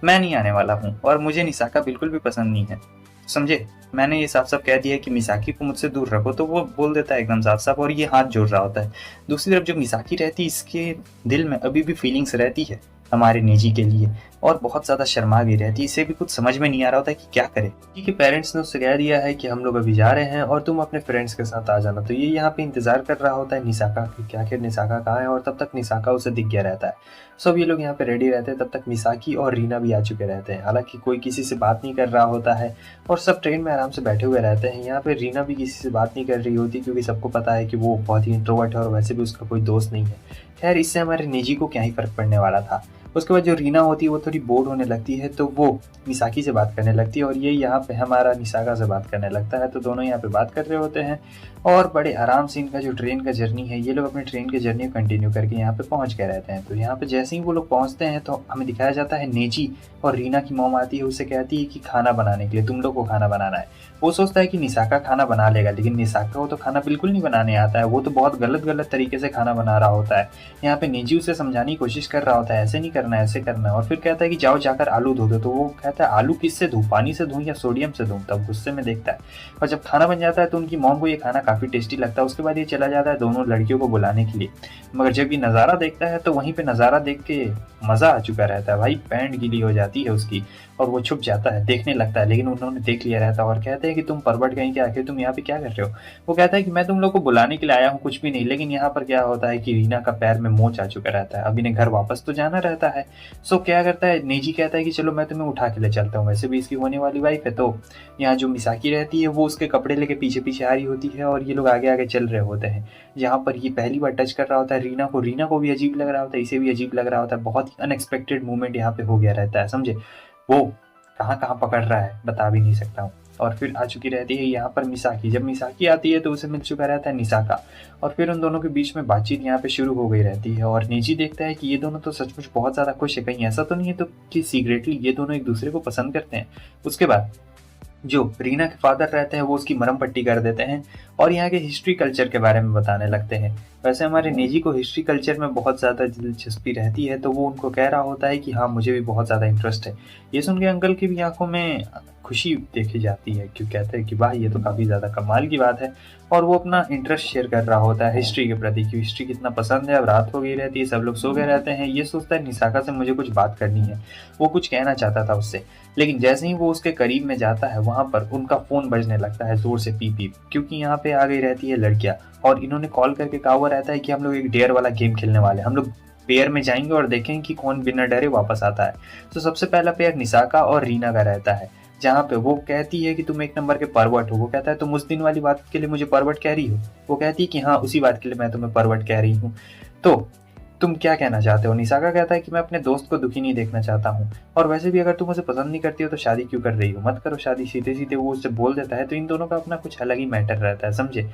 A: मैं नहीं आने वाला हूँ और मुझे निसाका बिल्कुल भी पसंद नहीं है, समझे। मैंने ये साफ साफ कह दिया है कि मिसाकी को मुझसे दूर रखो। तो वो बोल देता है एकदम साफ साफ, और ये हाथ जोड़ रहा होता है। दूसरी तरफ जो मिसाकी रहती है, इसके दिल में अभी भी फीलिंग्स रहती है हमारे निजी के लिए, और बहुत ज़्यादा शर्मा भी रहती है। इसे भी कुछ समझ में नहीं आ रहा होता है कि क्या करे, क्योंकि पेरेंट्स ने उससे कह दिया है कि हम लोग अभी जा रहे हैं और तुम अपने फ्रेंड्स के साथ आ जाना। तो ये यहाँ पे इंतजार कर रहा होता है निसाका की, क्या आखिर निसाका कहाँ है। और तब तक निसाका उसे दिख गया रहता है। सब ये लोग यहाँ पे रेडी रहते हैं, तब तक मिसाकी और रीना भी आ चुके रहते हैं। हालांकि कोई किसी से बात नहीं कर रहा होता है और सब ट्रेन में आराम से बैठे हुए रहते हैं। यहाँ पे रीना भी किसी से बात नहीं कर रही होती, क्योंकि सबको पता है कि वो बहुत ही इंट्रोवर्ट है और वैसे भी उसका कोई दोस्त नहीं है। खैर, इससे हमारे निजी को क्या ही फर्क पड़ने वाला था। उसके बाद जो रीना होती है वो थोड़ी बोर होने लगती है, तो वो मिसाकी से बात करने लगती है और ये यहाँ पे हमारा निसाका से बात करने लगता है। तो दोनों यहाँ पे बात कर रहे होते हैं और बड़े आराम से इनका जो ट्रेन का जर्नी है, ये लोग अपने ट्रेन के जर्नी को कंटिन्यू करके यहाँ पे पहुँच गए रहते हैं। तो यहाँ पे जैसे ही वो लोग पहुँचते हैं तो हमें दिखाया जाता है नेजी और रीना की मॉम आती है, उससे कहती है कि खाना बनाने के लिए तुम लोग को खाना बनाना है। वो सोचता है कि निसाका खाना बना लेगा, लेकिन निसाका को तो खाना बिल्कुल नहीं बनाने आता है, वो तो बहुत गलत गलत तरीके से खाना बना रहा होता है। यहाँ पे नेजी उसे समझाने की कोशिश कर रहा होता है, ऐसे नहीं करना है, ऐसे करना है, और फिर कहता है कि जाओ जाकर आलू धो दो। तो वो कहता है आलू किससे धोऊं, पानी से धोऊं या सोडियम से धोऊं? तब गुस्से में देखता है। और जब खाना बन जाता है तो उनकी मॉम को ये खाना काफ़ी टेस्टी लगता है। उसके बाद ये चला जाता है दोनों लड़कियों को बुलाने के लिए, मगर जब ये नज़ारा देखता है तो वहीं पे नज़ारा देख के मज़ा आ चुका रहता है। भाई पैंट गीली हो जाती है उसकी और वो छुप जाता है, देखने लगता है, लेकिन उन्होंने देख लिया रहता है और कहते हैं कि तुम परवट गई कि आखिर तुम यहाँ पे क्या कर रहे हो? वो कहता है कि मैं तुम लोग को बुलाने के लिए आया हूँ, कुछ भी नहीं। लेकिन यहाँ पर क्या होता है कि रीना का पैर में मोच आ चुका रहता है, अब इन्हें घर वापस तो जाना रहता है। सो क्या करता है, नेजी कहता है कि चलो मैं तुम्हें उठा के ले चलता हूँ, वैसे भी इसकी होने वाली वाइफ है। तो यहाँ जो मिसाकी रहती है वो उसके कपड़े लेके पीछे पीछे आ रही होती है और ये लोग आगे आगे चल रहे होते हैं। जहाँ पर ये पहली बार टच कर रहा होता है रीना को भी अजीब लग रहा होता है, इसे भी अजीब लग रहा होता है। बहुत ही अनएक्सपेक्टेड मूवमेंट यहाँ पे हो गया रहता है, समझे। वो कहाँ कहाँ पकड़ रहा है बता भी नहीं सकता हूँ। और फिर आ चुकी रहती है यहाँ पर मिसाकी। जब मिसाकी आती है तो उसे मिल चुका रहता है निसाका, और फिर उन दोनों के बीच में बातचीत यहाँ पे शुरू हो गई रहती है। और नेजी देखता है कि ये दोनों तो सचमुच बहुत ज़्यादा खुश है, कहीं ऐसा तो नहीं है तो कि सीक्रेटली ये दोनों एक दूसरे को पसंद करते हैं। उसके बाद जो रीना के फादर रहते हैं वो उसकी मरहम पट्टी कर देते हैं और यहाँ के हिस्ट्री कल्चर के बारे में बताने लगते हैं। वैसे हमारे नेजी को हिस्ट्री कल्चर में बहुत ज़्यादा दिलचस्पी रहती है, तो वो उनको कह रहा होता है कि हाँ मुझे भी बहुत ज़्यादा इंटरेस्ट है। ये सुन के अंकल की भी आंखों में खुशी देखी जाती है, क्यों कहते हैं कि वाह ये तो काफ़ी ज़्यादा कमाल की बात है। और वो अपना इंटरेस्ट शेयर कर रहा होता है हिस्ट्री के प्रति, कि हिस्ट्री कितना पसंद है। अब रात हो गई रहती है, सब लोग सो गए रहते हैं। ये सोचता है निसाका से मुझे कुछ बात करनी है, वो कुछ कहना चाहता था उससे। लेकिन जैसे ही वो उसके करीब में जाता है वहाँ पर उनका फ़ोन बजने लगता है ज़ोर से, पीप पीप, क्योंकि यहाँ पे आ गई रहती है लड़कियाँ और इन्होंने कॉल करके कहा हुआ रहता है कि हम लोग एक डेयर वाला गेम खेलने वाले हैं, हम लोग पेयर में जाएंगे और देखेंगे कि कौन बिना डरे वापस आता है। तो सबसे पहला पेयर निसाका और रीना का रहता है, जहाँ पे वो कहती है कि तुम एक नंबर के परवट हो। वो कहता है तुम उस दिन वाली बात के लिए मुझे परवट कह रही हो? वो कहती है कि हाँ उसी बात के लिए मैं तुम्हें परवट कह रही हूँ, तो तुम क्या कहना चाहते हो? निसाका कहता है कि मैं अपने दोस्त को दुखी नहीं देखना चाहता हूँ, और वैसे भी अगर तुम उसे पसंद नहीं करती हो तो शादी क्यों कर रही हो, मत करो शादी, सीधे सीधे वो उससे बोल देता है। तो इन दोनों का अपना कुछ अलग ही मैटर रहता है, समझे।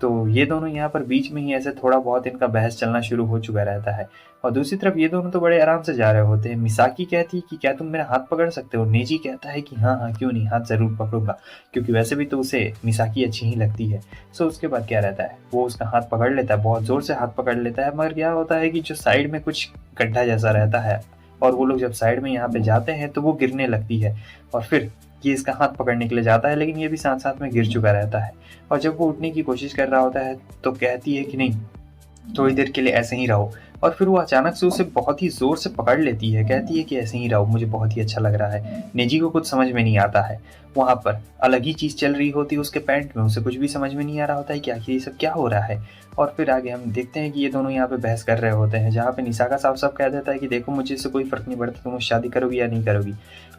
A: तो ये दोनों यहाँ पर बीच में ही ऐसे थोड़ा बहुत इनका बहस चलना शुरू हो चुका रहता है। और दूसरी तरफ ये दोनों तो बड़े आराम से जा रहे होते हैं। मिसाकी कहती है कि क्या तुम मेरा हाथ पकड़ सकते हो? नेजी कहता है कि हाँ हाँ क्यों नहीं, हाथ ज़रूर पकड़ूंगा, क्योंकि वैसे भी तो उसे मिसाकी अच्छी ही लगती है। सो उसके बाद क्या रहता है, वो उसका हाथ पकड़ लेता है, बहुत ज़ोर से हाथ पकड़ लेता है। मगर क्या होता है कि जो साइड में कुछ गड्ढा जैसा रहता है, और वो लोग जब साइड में यहाँ पे जाते हैं तो वो गिरने लगती है। और फिर ये इसका हाथ पकड़ने के लिए जाता है, लेकिन ये भी साथ साथ में गिर चुका रहता है। और जब वो उठने की कोशिश कर रहा होता है तो कहती है कि नहीं, थोड़ी देर के लिए ऐसे ही रहो। और फिर वो अचानक से उसे बहुत ही ज़ोर से पकड़ लेती है, कहती है कि ऐसे ही रहो, मुझे बहुत ही अच्छा लग रहा है। नेजी को कुछ समझ में नहीं आता है, वहाँ पर अलग ही चीज़ चल रही होती है उसके पैंट में, उसे कुछ भी समझ में नहीं आ रहा होता है कि आखिर ये सब क्या हो रहा है। और फिर आगे हम देखते हैं कि ये दोनों यहाँ पे बहस कर रहे होते हैं, जहाँ पे निसाका साफ साफ कह देता है कि देखो मुझे इससे कोई फ़र्क नहीं पड़ता, तुम मुझसे शादी करोगी या नहीं करोगी,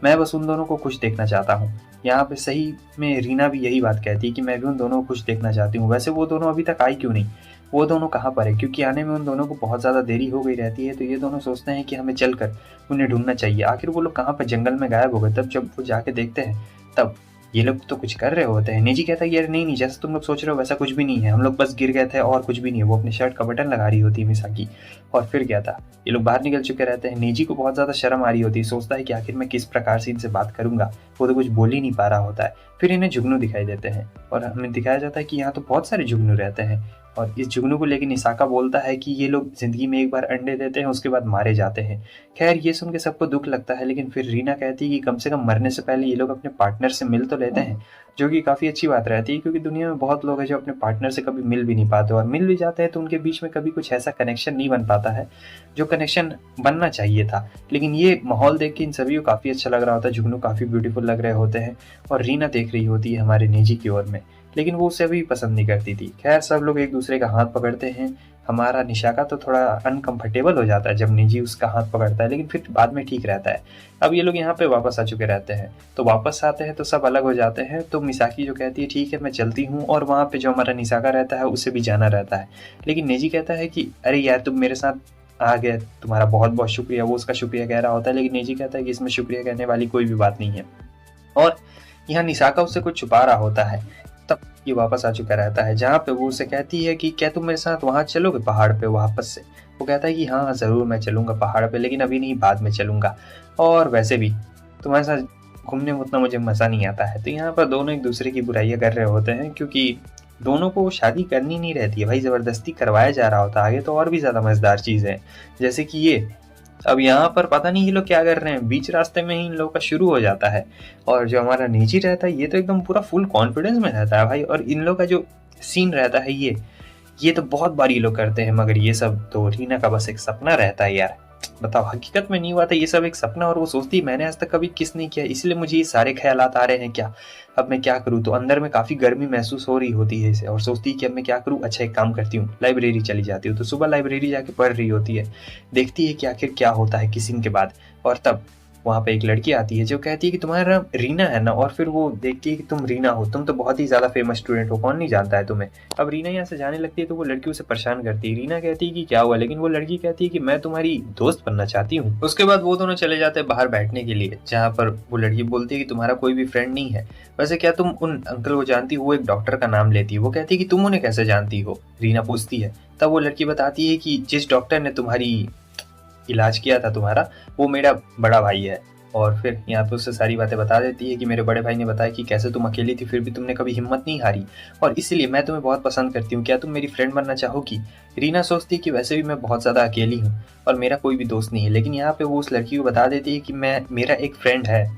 A: मैं बस उन दोनों को खुश देखना चाहता हूँ। यहाँ पे सही में रीना भी यही बात कहती है कि मैं भी उन दोनों को खुश देखना चाहती हूँ। वैसे वो दोनों अभी तक आई क्यों नहीं, वो दोनों कहाँ पर है, क्योंकि आने में उन दोनों को बहुत ज़्यादा देरी हो गई रहती है। तो ये दोनों सोचते हैं कि हमें चलकर उन्हें ढूंढना चाहिए, आखिर वो लोग कहाँ पर जंगल में गायब हो गए। तब जब वो जाके देखते हैं तब ये लोग तो कुछ कर रहे होते हैं। नेजी कहता है यार नहीं नहीं, जैसा तुम लोग सोच रहे हो वैसा कुछ भी नहीं है, हम लोग बस गिर गए थे और कुछ भी नहीं है। वो अपने शर्ट का बटन लगा रही होती है मिसाकी, और फिर क्या था, ये लोग बाहर निकल चुके रहते हैं। नेजी को बहुत ज़्यादा शर्म आ रही होती है, सोचता है कि आखिर मैं किस प्रकार से इनसे बात करूंगा, वो तो कुछ बोल ही नहीं पा रहा होता है। फिर इन्हें जुगनू दिखाई देते हैं और हमें दिखाया जाता है कि यहाँ तो बहुत सारे जुगनू रहते हैं। और इस जुगनू को लेकर निसाका बोलता है कि ये लोग जिंदगी में एक बार अंडे देते हैं, उसके बाद मारे जाते हैं। खैर ये सुन के सबको दुख लगता है, लेकिन फिर रीना कहती है कि कम से कम मरने से पहले ये लोग अपने पार्टनर से मिल तो लेते हैं, जो कि काफ़ी अच्छी बात रहती है, क्योंकि दुनिया में बहुत लोग हैं जो अपने पार्टनर से कभी मिल भी नहीं पाते, और मिल भी जाते हैं तो उनके बीच में कभी कुछ ऐसा कनेक्शन नहीं बन पाता है जो कनेक्शन बनना चाहिए था। लेकिन ये माहौल देख के इन सभी को काफ़ी अच्छा लग रहा होता है, जुगनू काफ़ी ब्यूटीफुल लग रहे होते हैं, और रीना देख रही होती है हमारे नेजी की ओर में, लेकिन वो उसे भी पसंद नहीं करती थी। खैर सब लोग एक दूसरे का हाथ पकड़ते हैं। हमारा निशाका तो थोड़ा अनकंफर्टेबल हो जाता है जब निजी उसका हाथ पकड़ता है, लेकिन फिर बाद में ठीक रहता है। अब ये लोग यहाँ पे वापस आ चुके रहते हैं, तो वापस आते हैं तो सब अलग हो जाते हैं। तो मिसाकी जो कहती है ठीक है मैं चलती हूँ, और वहाँ पे जो हमारा निसाका रहता है उसे भी जाना रहता है। लेकिन नेजी कहता है कि अरे यार तुम मेरे साथ आ गया, तुम्हारा बहुत बहुत शुक्रिया, वो उसका शुक्रिया कह रहा होता है, लेकिन नेजी कहता है कि इसमें शुक्रिया कहने वाली कोई भी बात नहीं है। और यहाँ निसाका उससे कुछ छुपा रहा होता है, तब ये वापस आ चुका रहता है, जहाँ पे वो उसे कहती है कि क्या तुम मेरे साथ वहाँ चलोगे पहाड़ पे वापस से। वो कहता है कि हाँ ज़रूर मैं चलूँगा पहाड़ पे, लेकिन अभी नहीं, बाद में चलूँगा, और वैसे भी तुम्हारे साथ घूमने में उतना मुझे मज़ा नहीं आता है। तो यहाँ पर दोनों एक दूसरे की बुराइयाँ कर रहे होते हैं, क्योंकि दोनों को शादी करनी नहीं रहती है भाई, ज़बरदस्ती करवाया जा रहा होता है। आगे तो और भी ज़्यादा मज़ेदार चीज़ है, जैसे कि ये अब यहाँ पर पता नहीं ये लोग क्या कर रहे हैं, बीच रास्ते में ही इन लोगों का शुरू हो जाता है। और जो हमारा निजी रहता है ये तो एकदम पूरा फुल कॉन्फिडेंस में रहता है भाई, और इन लोग का जो सीन रहता है ये तो बहुत बार ये लोग करते हैं, मगर ये सब तो रीना का बस एक सपना रहता है यार। बताओ, हकीकत में नहीं हुआ था ये सब, एक सपना, और वो सोचती मैंने आज तक कभी किस नहीं किया, इसलिए मुझे ये सारे ख्यालात आ रहे हैं क्या, अब मैं क्या करूँ। तो अंदर में काफ़ी गर्मी महसूस हो रही होती है इसे, और सोचती है कि अब मैं क्या करूँ। अच्छा एक काम करती हूँ, लाइब्रेरी चली जाती हूँ। तो सुबह लाइब्रेरी जाके पढ़ रही होती है, देखती है कि आखिर क्या होता है किसिंग के बाद। और तब वहाँ पे एक लड़की आती है जो कहती है कि तुम्हारा नाम रीना है ना, और फिर वो देखती है कि तुम रीना हो, तुम तो बहुत ही ज़्यादा फेमस स्टूडेंट हो, कौन नहीं जानता है तुम्हें। अब रीना यहाँ से जाने लगती है तो वो लड़की उसे परेशान करती है। रीना कहती है कि क्या हुआ, लेकिन वो लड़की कहती है कि मैं तुम्हारी दोस्त बनना चाहती हूँ। उसके बाद वो दोनों चले जाते हैं बाहर बैठने के लिए, जहाँ पर वो लड़की बोलती है कि तुम्हारा कोई भी फ्रेंड नहीं है, वैसे क्या तुम उन अंकल को जानती हो, वो एक डॉक्टर का नाम लेती है। वो कहती है कि तुम उन्हें कैसे जानती हो, रीना पूछती है। तब वो लड़की बताती है कि जिस डॉक्टर ने तुम्हारी इलाज किया था तुम्हारा, वो मेरा बड़ा भाई है। और फिर यहाँ पे उससे सारी बातें बता देती है कि मेरे बड़े भाई ने बताया कि कैसे तुम अकेली थी फिर भी तुमने कभी हिम्मत नहीं हारी, और इसलिए मैं तुम्हें बहुत पसंद करती हूँ, क्या तुम मेरी फ्रेंड बनना चाहोगी। रीना सोचती है कि वैसे भी मैं बहुत ज़्यादा अकेली हूँ और मेरा कोई भी दोस्त नहीं है, लेकिन यहाँ पे वो उस लड़की को बता देती है कि मेरा एक फ्रेंड है।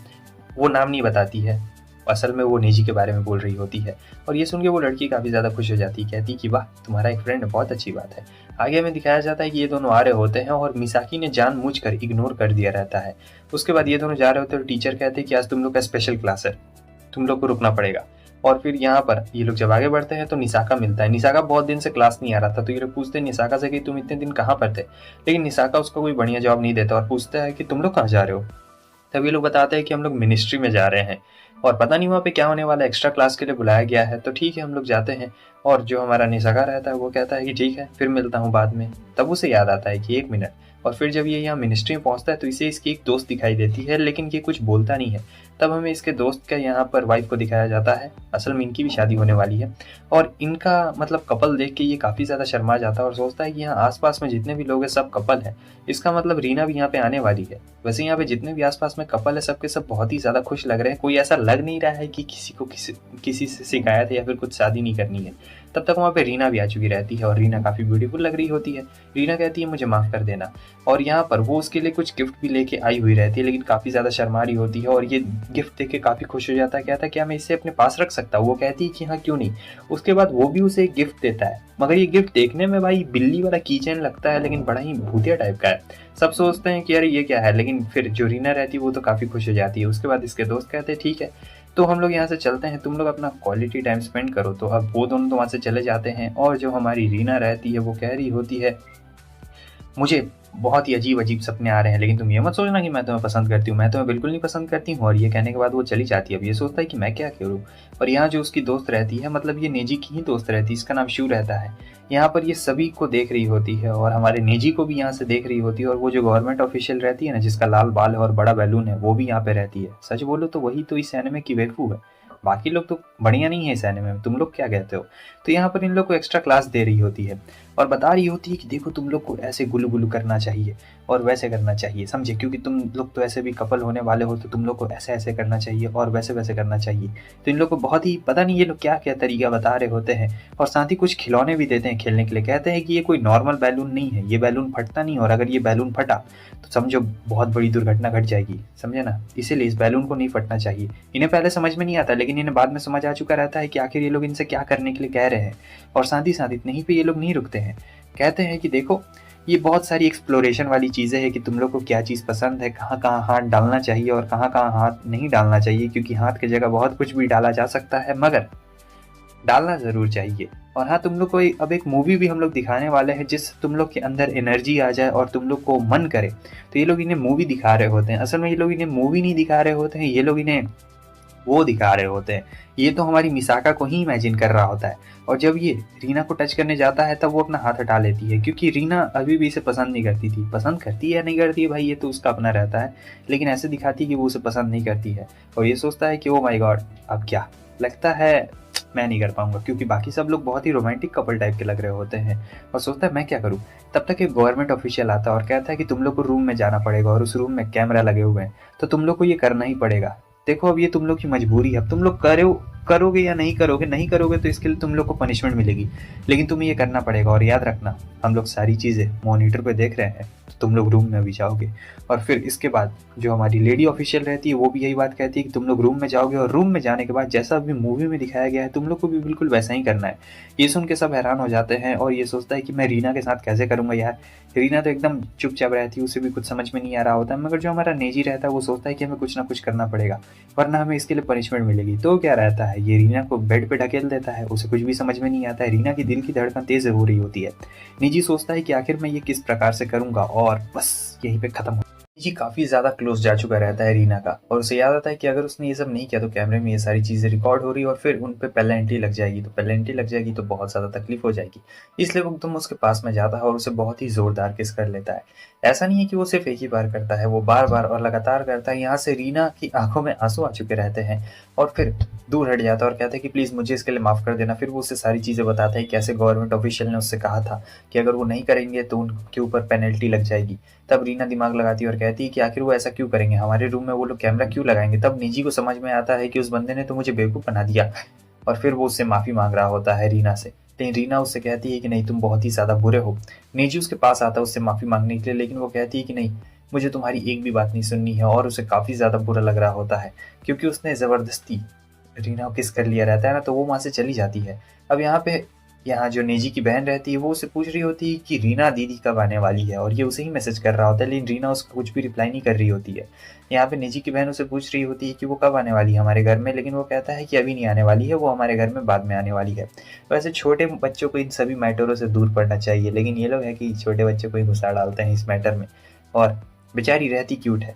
A: वो नाम नहीं बताती है, असल में वो निजी के बारे में बोल रही होती है। और ये सुन के वो लड़की काफ़ी ज़्यादा खुश हो जाती है, कहती कि वाह तुम्हारा एक फ्रेंड है, बहुत अच्छी बात है। आगे में दिखाया जाता है कि ये दोनों आ रहे होते हैं और मिसाकी ने जानबूझकर इग्नोर कर दिया रहता है। उसके बाद ये दोनों जा रहे होते हैं और टीचर कहते हैं कि आज तुम लोग का स्पेशल क्लास है, तुम लोग को रुकना पड़ेगा। और फिर यहाँ पर ये लोग जब आगे बढ़ते हैं तो निसाका मिलता है। निसाका बहुत दिन से क्लास नहीं आ रहा था, तो ये लोग पूछते हैं निसाका से कि तुम इतने दिन कहाँ पर थे, लेकिन निसाका उसका कोई बढ़िया जवाब नहीं देता और पूछता है कि तुम लोग कहाँ जा रहे हो। तब ये लोग बताते हैं कि हम लोग मिनिस्ट्री में जा रहे हैं और पता नहीं वहाँ पे क्या होने वाला है, एक्स्ट्रा क्लास के लिए बुलाया गया है। तो ठीक है हम लोग जाते हैं। और जो हमारा निसाका रहता है वो कहता है कि ठीक है फिर मिलता हूँ बाद में। तब उसे याद आता है कि 1 मिनट। और फिर जब ये यहाँ मिनिस्ट्री में पहुँचता है तो इसे इसकी एक दोस्त दिखाई देती है, लेकिन ये कुछ बोलता नहीं है। तब हमें इसके दोस्त का यहाँ पर वाइफ को दिखाया जाता है, असल में इनकी भी शादी होने वाली है। और इनका मतलब कपल देख के ये काफ़ी ज़्यादा शर्मा जाता है और सोचता है कि यहाँ आसपास में जितने भी लोग हैं सब कपल हैं, इसका मतलब रीना भी यहाँ पे आने वाली है। वैसे यहाँ पे जितने भी आसपास में कपल है सबके सब बहुत ही ज़्यादा खुश लग रहे हैं, कोई ऐसा लग नहीं रहा है कि किसी को किसी से शिकायत है या फिर कुछ शादी नहीं करनी है। तब तक वहाँ पे रीना भी आ चुकी रहती है और रीना काफ़ी ब्यूटीफुल लग रही होती है। रीना कहती है मुझे माफ़ कर देना, और यहाँ पर वो उसके लिए कुछ गिफ्ट भी लेके आई हुई रहती है, लेकिन काफ़ी ज़्यादा शर्मा रही होती है। और ये गिफ्ट देख के काफ़ी खुश हो जाता है, कहता है क्या मैं इसे अपने पास रख सकता हूँ। वो कहती है कि हाँ क्यों नहीं। उसके बाद वो भी उसे एक गिफ्ट देता है, मगर ये गिफ्ट देखने में भाई बिल्ली वाला कीचेन लगता है, लेकिन बड़ा ही भूतिया टाइप का है। सब सोचते हैं कि अरे ये क्या है, लेकिन फिर जो रीना रहती है वो तो काफ़ी खुश हो जाती है। उसके बाद इसके दोस्त कहते हैं ठीक है तो हम लोग यहाँ से चलते हैं, तुम लोग अपना क्वालिटी टाइम स्पेंड करो। तो अब वो दोनों तो वहाँ से चले जाते हैं और जो हमारी रीना रहती है वो कह रही होती है मुझे बहुत ही अजीब अजीब सपने आ रहे हैं, लेकिन तुम ये मत सोचना कि मैं तुम्हें पसंद करती हूँ, मैं तुम्हें बिल्कुल नहीं पसंद करती हूँ। और ये कहने के बाद वो चली जाती है। अब ये सोचता है कि मैं क्या करूँ। और यहाँ जो उसकी दोस्त रहती है, मतलब ये नेजी की ही दोस्त रहती है, इसका नाम शिव रहता है, यहाँ पर ये सभी को देख रही होती है और हमारे नेजी को भी यहाँ से देख रही होती है। और वो जो गवर्नमेंट ऑफिशियल रहती है ना, जिसका लाल बाल है और बड़ा बैलून है, वो भी यहाँ पे रहती है। सच बोलो तो वही तो इस एनिमे की वेफू है, बाकी लोग तो बढ़िया नहीं है इस एनिमे में, तुम लोग क्या कहते हो। तो यहाँ पर इन लोग को एक्स्ट्रा क्लास दे रही होती है और बता रही होती है कि देखो तुम लोग को ऐसे गुलू गुलू करना चाहिए और वैसे करना चाहिए, समझे, क्योंकि तुम लोग तो ऐसे भी कपल होने वाले हो, तो तुम लोग को ऐसे ऐसे करना चाहिए और वैसे वैसे करना चाहिए। तो इन लोग को बहुत ही पता नहीं ये लोग क्या क्या तरीका बता रहे होते हैं और साथ ही कुछ खिलौने भी देते हैं खेलने के लिए। कहते हैं कि ये कोई नॉर्मल बैलून नहीं है, ये बैलून फटता नहीं, और अगर ये बैलून फटा तो समझो बहुत बड़ी दुर्घटना घट जाएगी, समझे ना, इसीलिए इस बैलून को नहीं फटना चाहिए। इन्हें पहले समझ में नहीं आता, लेकिन इन्हें बाद में समझ आ चुका रहता है कि आखिर ये लोग इनसे क्या करने के लिए कह रहे हैं। और साथ ही साथ इतने ही पे ये लोग नहीं रुकते हैं, कहते हैं कि देखो ये बहुत सारी एक्सप्लोरेशन वाली चीज़ें हैं कि तुम लोग को क्या चीज़ पसंद है, कहाँ कहाँ हाथ डालना चाहिए और कहाँ कहाँ हाथ नहीं डालना चाहिए, क्योंकि हाथ की जगह बहुत कुछ भी डाला जा सकता है, मगर डालना ज़रूर चाहिए। और हाँ, तुम लोग को अब एक मूवी भी हम लोग दिखाने वाले हैं जिससे तुम लोग के अंदर एनर्जी आ जाए और तुम लोग को मन करे। तो ये लोग इन्हें मूवी दिखा रहे होते हैं, असल में ये लोग इन्हें मूवी नहीं दिखा रहे होते हैं, ये लोग इन्हें वो दिखा रहे होते हैं। ये तो हमारी मिसाका को ही इमेजिन कर रहा होता है, और जब ये रीना को टच करने जाता है तब वो अपना हाथ हटा लेती है, क्योंकि रीना अभी भी इसे पसंद नहीं करती थी। पसंद करती है या नहीं करती है भाई, ये तो उसका अपना रहता है, लेकिन ऐसे दिखाती है कि वो उसे पसंद नहीं करती है। और ये सोचता है कि ओ माय गॉड, अब क्या, लगता है मैं नहीं कर पाऊंगा, क्योंकि बाकी सब लोग बहुत ही रोमांटिक कपल टाइप के लग रहे होते हैं। और सोचता है मैं क्या करूं। तब तक एक गवर्नमेंट ऑफिशियल आता है और कहता है कि तुम लोग को रूम में जाना पड़ेगा, और उस रूम में कैमरा लगे हुए हैं, तो तुम लोग को ये करना ही पड़ेगा। देखो अब ये तुम लोग की मजबूरी है, अब तुम लोग करोगे या नहीं करोगे, नहीं करोगे तो इसके लिए तुम लोग को पनिशमेंट मिलेगी, लेकिन तुम्हें ये करना पड़ेगा। और याद रखना, हम लोग सारी चीज़ें मॉनिटर पे देख रहे हैं, तो तुम लोग रूम में भी जाओगे। और फिर इसके बाद जो हमारी लेडी ऑफिशियल रहती है वो भी यही बात कहती है कि तुम लोग रूम में जाओगे, और रूम में जाने के बाद जैसा अभी मूवी में दिखाया गया है तुम लोग को भी बिल्कुल वैसा ही करना है। ये सुन के सब हैरान हो जाते हैं, और ये सोचता है कि मैं रीना के साथ कैसे करूंगा यार। रीना तो एकदम चुपचाप रहती है, उसे भी कुछ समझ में नहीं आ रहा होता, मगर जो हमारा नेजी रहता है वो सोचता है कि हमें कुछ ना कुछ करना पड़ेगा, वरना हमें इसके लिए पनिशमेंट मिलेगी। तो क्या रहता है, ये रीना को बेड पे ढकेल देता है, उसे कुछ भी समझ में नहीं आता है। रीना की दिल की धड़कन तेज हो रही होती है। निजी सोचता है कि आखिर मैं ये किस प्रकार से करूंगा, और बस यहीं पे खत्म हो। निजी काफी ज्यादा क्लोज जा चुका रहता है रीना का, और उसे याद आता है कि अगर उसने ये सब नहीं किया तो कैमरे में ये सारी चीजें रिकॉर्ड हो रही है, और फिर उन पे पेनल्टी लग जाएगी, तो पेनल्टी लग जाएगी तो बहुत ज्यादा तकलीफ हो जाएगी। इसलिए वो एकदम उसके पास में जाता है और उसे बहुत ही जोरदार किस कर लेता है। ऐसा नहीं है कि वो सिर्फ एक ही बार करता है, वो बार बार और लगातार करता है। यहाँ से रीना की आंखों में आंसू आ चुके रहते हैं, और फिर दूर हट जाता है और कहता है कि प्लीज मुझे इसके लिए माफ कर देना। फिर वो उसे सारी चीजें बताता है, कैसे गवर्नमेंट ऑफिशियल ने उससे कहा था कि अगर वो नहीं करेंगे तो उनके ऊपर पेनल्टी लग जाएगी। तब रीना दिमाग लगाती है और कहती है कि आखिर वो ऐसा क्यों करेंगे, हमारे रूम में वो लोग कैमरा क्यों लगाएंगे। तब निजी को समझ में आता है कि उस बंदे ने तो मुझे बेवकूफ बना दिया, और फिर वो उससे माफी मांग रहा होता है रीना से। लेकिन रीना उससे कहती है कि नहीं, तुम बहुत ही ज्यादा बुरे हो। निजी उसके पास आता है उससे माफी मांगने के लिए, लेकिन वो कहती है कि नहीं, मुझे तुम्हारी एक भी बात नहीं सुननी है। और उसे काफी ज्यादा बुरा लग रहा होता है, क्योंकि उसने जबरदस्ती रीना को किस कर लिया रहता है ना, तो वो वहां से चली जाती है। अब यहाँ जो नेजी की बहन रहती है वो उसे पूछ रही होती है कि रीना दीदी कब आने वाली है, और ये उसे ही मैसेज कर रहा होता है, लेकिन रीना उसका कुछ भी रिप्लाई नहीं कर रही होती है। यहाँ पे नेजी की बहन उसे पूछ रही होती है कि वो कब आने वाली है हमारे घर में, लेकिन वो कहता है कि अभी नहीं आने वाली है, वो हमारे घर में बाद में आने वाली है। वैसे छोटे बच्चों को इन सभी मैटरों से दूर पड़ना चाहिए, लेकिन ये लोग है कि छोटे बच्चों को ही घुसा डालते हैं इस मैटर में, और बेचारी रहती क्यूट है।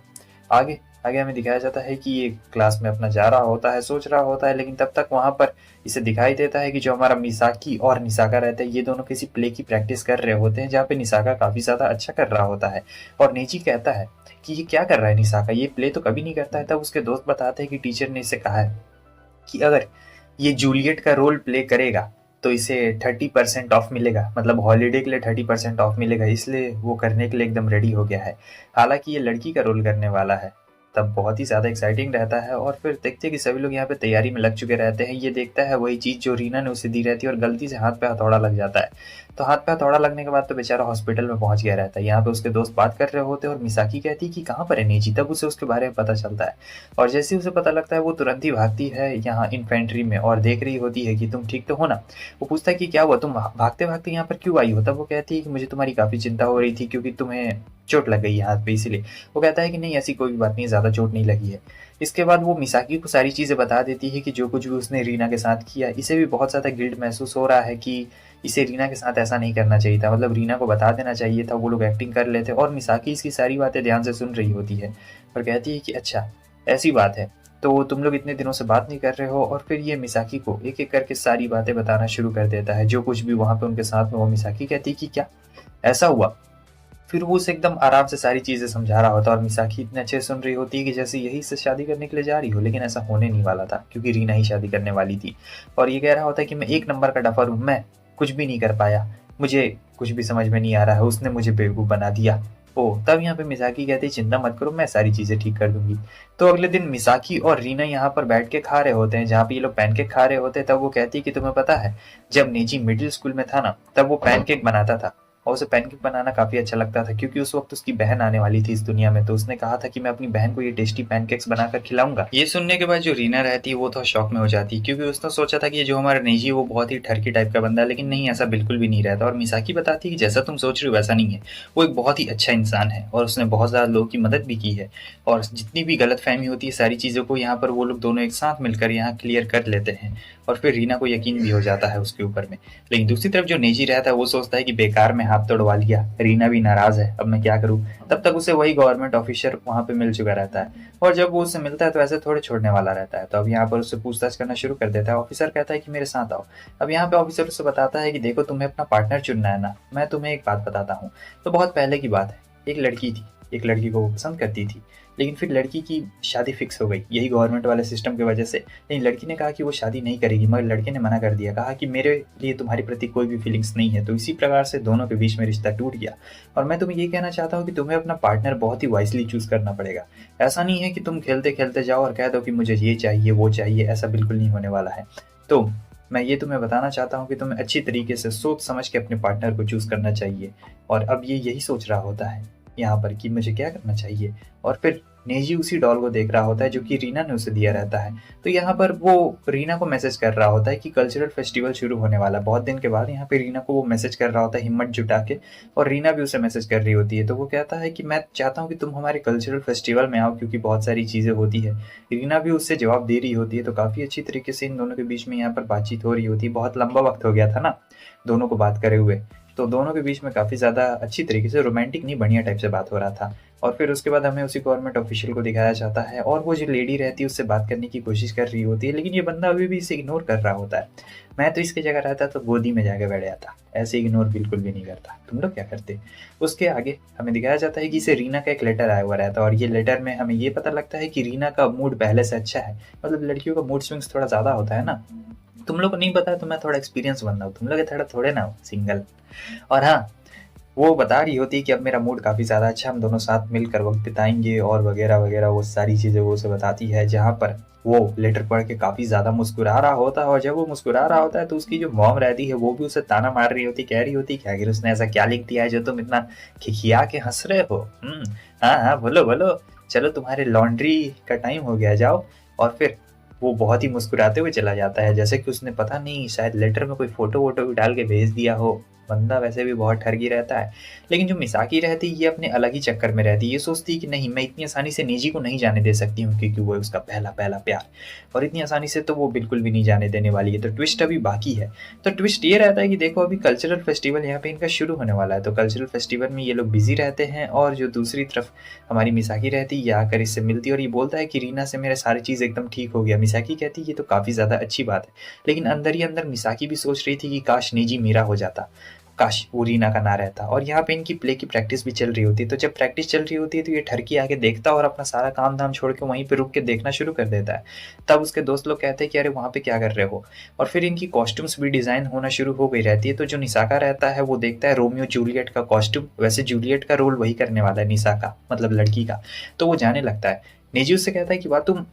A: आगे आगे हमें दिखाया जाता है कि ये क्लास में अपना जा रहा होता है, सोच रहा होता है, लेकिन तब तक वहां पर इसे दिखाई देता है कि जो हमारा मिसाकी और निसाका रहता है, ये दोनों किसी प्ले की प्रैक्टिस कर रहे होते हैं, जहाँ पे निसाका काफी ज्यादा अच्छा कर रहा होता है। और नेची कहता है कि ये क्या कर रहा है निसाका, ये प्ले तो कभी नहीं करता है। तब उसके दोस्त बताते हैं कि टीचर ने इसे कहा है कि अगर ये जूलियट का रोल प्ले करेगा तो इसे 30% ऑफ मिलेगा, मतलब हॉलीडे के लिए 30% ऑफ मिलेगा, इसलिए वो करने के लिए एकदम रेडी हो गया है। हालांकि ये लड़की का रोल करने वाला है। तब बहुत ही ज़्यादा एक्साइटिंग रहता है, और फिर देखते हैं कि सभी लोग यहाँ पे तैयारी में लग चुके रहते हैं। ये देखता है वही चीज़ जो रीना ने उसे दी रहती है, और गलती से हाथ पे हथौड़ा लग जाता है। तो हाथ पे हथौड़ा लगने के बाद तो बेचारा हॉस्पिटल में पहुंच गया रहता है। यहाँ पे उसके दोस्त बात कर रहे होते हैं, और मिसाकी कहती है कि कहाँ पर है नेजी। तब उसे उसके बारे में पता चलता है, और जैसे ही उसे पता लगता है वो तुरंत ही भागती है यहाँ इन्फेंट्री में, और देख रही होती है कि तुम ठीक तो हो ना। वो पूछता है कि क्या हुआ, तुम भागते भागते यहाँ पर क्यों आई हो। तब वो कहती है कि मुझे तुम्हारी काफ़ी चिंता हो रही थी, क्योंकि तुम्हें चोट लग गई है हाथ पे, इसीलिए। वो कहता है कि नहीं, ऐसी कोई बात नहीं, ज़्यादा चोट नहीं लगी है। इसके बाद वो मिसाकी को सारी चीज़ें बता देती है कि जो कुछ भी उसने रीना के साथ किया, इसे भी बहुत ज़्यादा गिल्ट महसूस हो रहा है कि इसे रीना के साथ ऐसा नहीं करना चाहिए था, मतलब रीना को बता देना चाहिए था। वो लोग एक्टिंग कर लेते, और मिसाकी इसकी सारी बातें ध्यान से सुन रही होती है, और कहती है कि अच्छा ऐसी बात है, तो तुम लोग इतने दिनों से बात नहीं कर रहे हो। और फिर ये मिसाकी को एक एक करके सारी बातें बताना शुरू कर देता है, जो कुछ भी वहाँ पे उनके साथ में। वो मिसाकी कहती है कि क्या ऐसा हुआ। फिर वो उसे एकदम आराम से सारी चीज़ें समझा रहा होता है, और मिसाकी इतने अच्छे सुन रही होती है कि जैसे यही से शादी करने के लिए जा रही हो, लेकिन ऐसा होने नहीं वाला था, क्योंकि रीना ही शादी करने वाली थी। और ये कह रहा होता है कि मैं एक नंबर का डफर हूँ, मैं कुछ भी नहीं कर पाया, मुझे कुछ भी समझ में नहीं आ रहा है, उसने मुझे बेवकूफ़ बना दिया। ओ तब यहाँ पे मिसाकी कहती है चिंता मत करो, मैं सारी चीज़ें ठीक कर दूंगी। तो अगले दिन मिसाकी और रीना यहाँ पर बैठ के खा रहे होते हैं, जहाँ पे ये लोग पैनकेक खा रहे होते हैं। तब वो कहती है कि तुम्हें पता है, जब नेजी मिडिल स्कूल में था ना, तब वो पैनकेक बनाता था, और उसे पैनकेक बनाना काफ़ी अच्छा लगता था, क्योंकि उस वक्त उसकी बहन आने वाली थी इस दुनिया में। तो उसने कहा था कि मैं अपनी बहन को ये टेस्टी पैनकेक्स बनाकर खिलाऊंगा। ये सुनने के बाद जो रीना रहती है वो तो शौक में हो जाती है, क्योंकि उसने सोचा था कि ये जो हमारा नेजी है वो बहुत ही ठरकी टाइप का बंदा है, लेकिन नहीं, ऐसा बिल्कुल भी नहीं रहता। और मिसाकी बताती है कि जैसा तुम सोच रही हो वैसा नहीं है, वो एक बहुत ही अच्छा इंसान है, और उसने बहुत ज़्यादा लोगों की मदद भी की है। और जितनी भी गलत फहमी होती है सारी चीज़ों को यहाँ पर वो लोग दोनों एक साथ मिलकर यहाँ क्लियर कर लेते हैं, और फिर रीना को यकीन भी हो जाता है उसके ऊपर में। लेकिन दूसरी तरफ जो नेजी रहता है वो सोचता है कि बेकार में हाथ तोड़वा लिया, रीना भी नाराज है, अब मैं क्या करूँ। तब तक उसे वही गवर्नमेंट ऑफिसर वहाँ पे मिल चुका रहता है, और जब वो उससे मिलता है तो ऐसे थोड़े छोड़ने वाला रहता है। तो अब यहाँ पर उससे पूछताछ करना शुरू कर देता है। ऑफिसर कहता है कि मेरे साथ आओ। अब यहाँ पे ऑफिसर उससे बताता है कि देखो तुम्हें अपना पार्टनर चुनना है ना, मैं तुम्हें एक बात बताता हूँ। तो बहुत पहले की बात है, एक लड़की थी, एक लड़की को वो पसंद करती थी, लेकिन फिर लड़की की शादी फिक्स हो गई यही गवर्नमेंट वाले सिस्टम की वजह से। लेकिन लड़की ने कहा कि वो शादी नहीं करेगी, मगर लड़के ने मना कर दिया, कहा कि मेरे लिए तुम्हारे प्रति कोई भी फीलिंग्स नहीं है। तो इसी प्रकार से दोनों के बीच में रिश्ता टूट गया। और मैं तुम्हें ये कहना चाहता हूँ कि तुम्हें अपना पार्टनर बहुत ही वाइसली चूज करना पड़ेगा। ऐसा नहीं है कि तुम खेलते खेलते जाओ और कह दो कि मुझे ये चाहिए वो चाहिए, ऐसा बिल्कुल नहीं होने वाला है। तो मैं ये तुम्हें बताना चाहता हूँ कि तुम्हें अच्छी तरीके से सोच समझ के अपने पार्टनर को चूज करना चाहिए। और अब ये यही सोच रहा होता है यहाँ पर कि मुझे क्या करना चाहिए। और फिर नेजी उसी डॉल को देख रहा होता है जो कि रीना ने उसे दिया रहता है। तो यहाँ पर वो रीना को मैसेज कर रहा होता है कि कल्चरल फेस्टिवल शुरू होने वाला है। बहुत दिन के बाद यहाँ पे रीना को वो मैसेज कर रहा होता है हिम्मत जुटा के, और रीना भी उसे मैसेज कर रही होती है। तो वो कहता है कि मैं चाहता हूँ कि तुम हमारे कल्चरल फेस्टिवल में आओ, क्योंकि बहुत सारी चीज़ें होती है। रीना भी उससे जवाब दे रही होती है। तो काफ़ी अच्छी तरीके से इन दोनों के बीच में यहाँ पर बातचीत हो रही होती है। बहुत लंबा वक्त हो गया था ना दोनों को बात करे हुए, तो दोनों के बीच में काफ़ी ज़्यादा अच्छी तरीके से रोमांटिक नहीं बढ़िया टाइप से बात हो रहा था। और फिर उसके बाद हमें उसी गवर्नमेंट ऑफिशियल को दिखाया जाता है, और वो जो लेडी रहती है उससे बात करने की कोशिश कर रही होती है, लेकिन ये बंदा अभी भी इसे इग्नोर कर रहा होता है। मैं तो इसकी जगह रहता तो गोदी में जाके बैठ जाता, ऐसे इग्नोर बिल्कुल भी नहीं करता। तुम लोग क्या करते। उसके आगे हमें दिखाया जाता है कि इसे रीना का एक लेटर आया हुआ रहता है, और ये लेटर में हमें ये पता लगता है कि रीना का मूड पहले से अच्छा है। मतलब लड़कियों का मूड स्विंग्स थोड़ा ज़्यादा होता है ना। तुम लोग को नहीं पता है तो मैं थोड़ा एक्सपीरियंस बंदा हूँ, तुम लोग थोड़ा थोड़े ना हो सिंगल। और हाँ, वो बता रही होती है कि अब मेरा मूड काफ़ी ज़्यादा अच्छा, हम दोनों साथ मिलकर वक्त बिताएंगे और वगैरह वगैरह, वो सारी चीज़ें वो उसे बताती है। जहाँ पर वो लेटर पढ़ के काफ़ी ज़्यादा मुस्कुरा रहा होता है, और जब वो मुस्कुरा रहा होता है तो उसकी जो मॉम रहती है वो भी उसे ताना मार रही होती, कह रही होती कि आखिर उसने ऐसा क्या लिख दिया है जो तुम इतना खिखिया के हंस रहे हो। हाँ हाँ, बोलो बोलो, चलो तुम्हारे लॉन्ड्री का टाइम हो गया, जाओ। और फिर वो बहुत ही मुस्कुराते हुए चला जाता है, जैसे कि उसने पता नहीं शायद लेटर में कोई फोटो वोटो भी डाल के भेज दिया हो। बंदा वैसे भी बहुत ठरकी रहता है। लेकिन जो मिसाकी रहती है ये अपने अलग ही चक्कर में रहती है। ये सोचती है कि नहीं, मैं इतनी आसानी से निजी को नहीं जाने दे सकती हूँ, क्योंकि वो है उसका पहला पहला प्यार, और इतनी आसानी से तो वो बिल्कुल भी नहीं जाने देने वाली है। तो ट्विस्ट अभी बाकी है। तो ट्विस्ट ये रहता है कि देखो अभी कल्चरल फेस्टिवल यहाँ पे इनका शुरू होने वाला है। तो कल्चरल फेस्टिवल में ये लोग बिजी रहते हैं, और जो दूसरी तरफ हमारी मिसाकी रहती है ये आकर इससे मिलती है, और ये बोलता है कि रीना से मेरे सारी चीज़ एकदम ठीक हो गया। मिसाकी कहती है ये तो काफ़ी ज़्यादा अच्छी बात है, लेकिन अंदर ही अंदर मिसाकी भी सोच रही थी कि काश निजी मेरा हो जाता, काश वो रीना का ना रहता। और यहाँ पे इनकी प्ले की प्रैक्टिस भी चल रही होती है। तो जब प्रैक्टिस चल रही होती है तो ये ठरकी आके देखता है और अपना सारा काम धाम छोड़ के वहीं पे रुक के देखना शुरू कर देता है। तब उसके दोस्त लोग कहते हैं कि अरे वहाँ पे क्या कर रहे हो। और फिर इनकी कॉस्ट्यूम्स भी डिज़ाइन होना शुरू हो गई रहती है। तो जो निसाका रहता है वो देखता है रोमियो जूलियट का कॉस्ट्यूम, वैसे जूलियट का रोल वही करने वाला है निसाका, मतलब लड़की का। तो वो जाने लगता है। नेजी उससे कहता है कि वाह तुम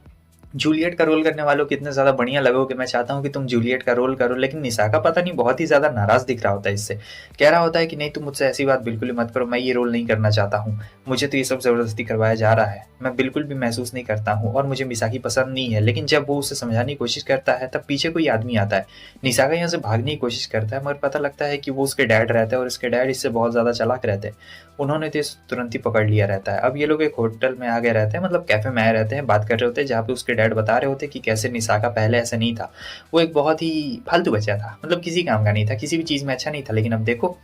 A: जूलियट का रोल करने वालों कितने ज़्यादा बढ़िया लगोगे, मैं चाहता हूँ कि तुम जूलियट का रोल करो। लेकिन निसाका पता नहीं बहुत ही ज़्यादा नाराज़ दिख रहा होता है इससे, कह रहा होता है कि नहीं तुम मुझसे ऐसी बात बिल्कुल ही मत करो, मैं ये रोल नहीं करना चाहता हूँ, मुझे तो ये सब ज़बरदस्ती करवाया जा रहा है, मैं बिल्कुल भी महसूस नहीं करता हूँ, और मुझे मिसाकी पसंद नहीं है। लेकिन जब वो उसे समझाने की कोशिश करता है तब पीछे कोई आदमी आता है। निसाका यहाँ से भागने की कोशिश करता है, मगर पता लगता है कि वो उसके डैड रहता है, और उसके डैड इससे बहुत ज़्यादा चालाक रहते हैं। उन्होंने तो तुरंत ही पकड़ लिया रहता है। अब ये लोग एक होटल में आ गए रहते हैं, मतलब कैफे में आए रहते हैं, बात कर रहे होते हैं, जहाँ पे उसके डैड बता रहे होते हैं कि कैसे निसाका पहले ऐसा नहीं था, वो एक बहुत ही फालतू बच्चा था, मतलब किसी काम का नहीं था, किसी भी चीज़ में अच्छा नहीं था। लेकिन अब देखो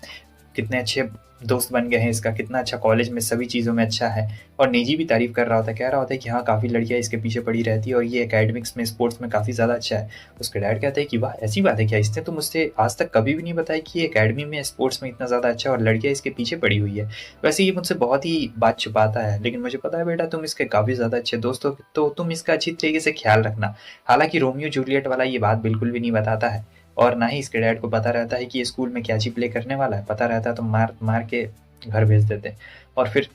A: कितने अच्छे दोस्त बन गए हैं इसका, कितना अच्छा कॉलेज में सभी चीज़ों में अच्छा है। और निजी भी तारीफ कर रहा होता है, कह रहा होता है कि हाँ काफ़ी लड़कियाँ इसके पीछे पड़ी रहती है, और ये एकेडमिक्स में स्पोर्ट्स में काफ़ी ज़्यादा अच्छा है। उसके डैड कहते हैं कि वाह ऐसी बात है क्या, इसने तो मुझसे आज तक कभी भी नहीं बताया कि ये एकेडमी में स्पोर्ट्स में इतना ज़्यादा अच्छा है और लड़कियाँ इसके पीछे पड़ी हुई है। वैसे ये मुझसे बहुत ही बात छुपाता है, लेकिन मुझे पता है बेटा तुम इसके काफ़ी ज़्यादा अच्छे दोस्त हो, तो तुम इसका अच्छी तरीके से ख्याल रखना। हालांकि रोमियो जूलियट वाला ये बात बिल्कुल भी नहीं बताता है, और ना ही इसके डैड को पता रहता है कि ये स्कूल में क्या चीज प्ले करने वाला है। पता रहता है तो मार मार के घर भेज देते। और फिर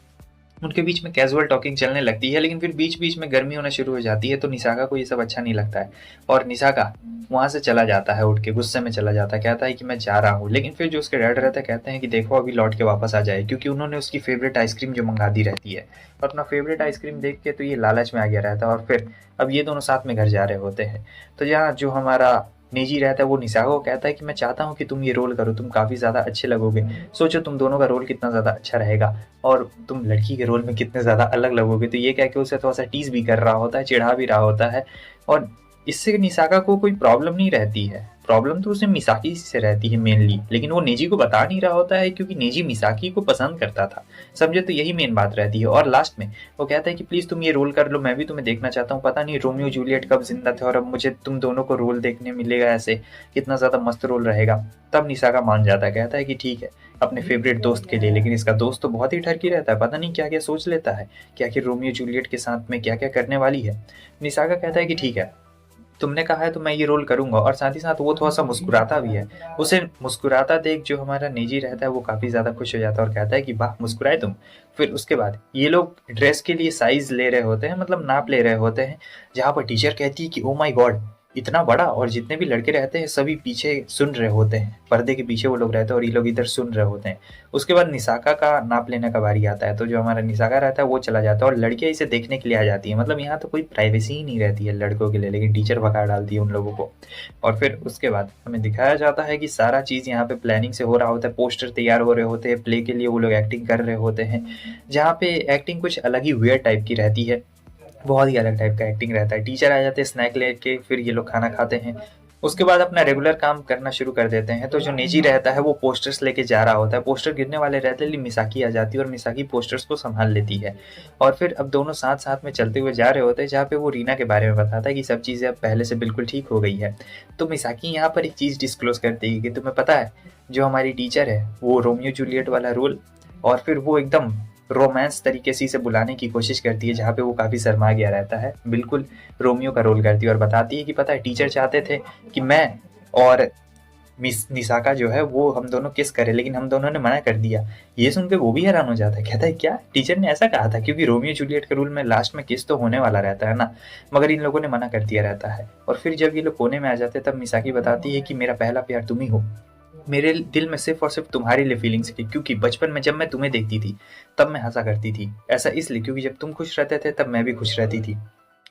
A: उनके बीच में कैजुअल टॉकिंग चलने लगती है, लेकिन फिर बीच बीच में गर्मी होना शुरू हो जाती है। तो निसाका को ये सब अच्छा नहीं लगता है, और निसाका वहाँ से चला जाता है, उठ के गुस्से में चला जाता है, कहता है कि मैं जा रहा हूँ। लेकिन फिर जो उसके डैड रहते हैं कहते हैं कि देखो अभी लौट के वापस आ जाए, क्योंकि उन्होंने उसकी फेवरेट आइसक्रीम जो मंगा दी रहती है, और अपना फेवरेट आइसक्रीम देख के तो ये लालच में आ गया रहता है। और फिर अब ये दोनों साथ में घर जा रहे होते हैं। तो यहाँ जो हमारा निजी रहता है वो निसाका को कहता है कि मैं चाहता हूँ कि तुम ये रोल करो, तुम काफ़ी ज़्यादा अच्छे लगोगे, सोचो तुम दोनों का रोल कितना ज़्यादा अच्छा रहेगा, और तुम लड़की के रोल में कितने ज़्यादा अलग लगोगे। तो ये कह के उसे थोड़ा सा टीज भी कर रहा होता है, चिढ़ा भी रहा होता है, और इससे निसाका को कोई प्रॉब्लम नहीं रहती है। प्रॉब्लम तो उसे मिसाकी से रहती है मेनली, लेकिन वो नेजी को बता नहीं रहा होता है क्योंकि नेजी मिसाकी को पसंद करता था। समझे, तो यही मेन बात रहती है। और लास्ट में वो कहता है कि प्लीज तुम ये रोल कर लो, मैं भी तुम्हें देखना चाहता हूँ। पता नहीं रोमियो जूलियट कब जिंदा थे और अब मुझे तुम दोनों को रोल देखने मिलेगा, ऐसे कितना ज्यादा मस्त रोल रहेगा। तब निसाका मान जाता है, कहता है कि ठीक है, अपने फेवरेट दोस्त के लिए। लेकिन इसका दोस्त तो बहुत ही ठरकी रहता है, पता नहीं क्या क्या सोच लेता है कि आखिर रोमियो जूलियट के साथ में क्या क्या करने वाली है। निसाका कहता है कि ठीक है, तुमने कहा है तो मैं ये रोल करूंगा। और साथ ही साथ वो थोड़ा सा मुस्कुराता भी है। उसे मुस्कुराता देख जो हमारा निजी रहता है वो काफी ज्यादा खुश हो जाता है और कहता है कि वाह मुस्कुराए तुम। फिर उसके बाद ये लोग ड्रेस के लिए साइज ले रहे होते हैं, मतलब नाप ले रहे होते हैं, जहाँ पर टीचर कहती है कि ओ माई गॉड इतना बड़ा। और जितने भी लड़के रहते हैं सभी पीछे सुन रहे होते हैं, पर्दे के पीछे वो लोग रहते हैं और ये लोग इधर सुन रहे होते हैं। उसके बाद निसाका का नाप लेने का बारी आता है, तो जो हमारा निसाका रहता है वो चला जाता है और लड़कियां इसे देखने के लिए आ जाती है। मतलब यहाँ तो कोई प्राइवेसी ही नहीं रहती है लड़कों के लिए, लेकिन टीचर भगा डालती है उन लोगों को। और फिर उसके बाद हमें दिखाया जाता है कि सारा चीज़ यहाँ पे प्लानिंग से हो रहा होता है। पोस्टर तैयार हो रहे होते हैं, प्ले के लिए वो लोग एक्टिंग कर रहे होते हैं, जहाँ पे एक्टिंग कुछ अलग ही वियर्ड टाइप की रहती है, बहुत ही अलग टाइप का एक्टिंग रहता है। टीचर आ जाते हैं स्नैक लेके, फिर ये लोग खाना खाते हैं। उसके बाद अपना रेगुलर काम करना शुरू कर देते हैं। तो जो नेजी रहता है वो पोस्टर्स लेके जा रहा होता है, पोस्टर गिरने वाले रहते हैं, लेकिन मिसाकी आ जाती है और मिसाकी पोस्टर्स को संभाल लेती है। और फिर अब दोनों साथ साथ में चलते हुए जा रहे होते हैं, जहाँ पे वो रीना के बारे में बताता है कि सब चीज़ें अब पहले से बिल्कुल ठीक हो गई है। तो मिसाकी यहाँ पर एक चीज़ डिस्क्लोज करती है कि तुम्हें पता है जो हमारी टीचर है वो रोमियो जूलियट वाला रोल। और फिर वो एकदम रोमांस तरीके से इसे बुलाने की कोशिश करती है, जहाँ पे वो काफ़ी शर्मा गया रहता है, बिल्कुल रोमियो का रोल करती है और बताती है कि पता है टीचर चाहते थे कि मैं और मिस निसाका जो है वो हम दोनों किस करें, लेकिन हम दोनों ने मना कर दिया। ये सुन के वो भी हैरान हो जाता है, कहता है क्या टीचर ने ऐसा कहा था? क्योंकि रोमियो जूलियट के रूल में लास्ट में किस तो होने वाला रहता है ना, मगर इन लोगों ने मना कर दिया रहता है। और फिर जब ये लोग कोने में आ जाते हैं तब मिसाकी बताती है कि मेरा पहला प्यार तुम ही हो, मेरे दिल में सिर्फ और सिर्फ तुम्हारे लिए फीलिंग्स थी, क्योंकि बचपन में जब मैं तुम्हें देखती थी तब मैं हंसा करती थी। ऐसा इसलिए क्योंकि जब तुम खुश रहते थे तब मैं भी खुश रहती थी।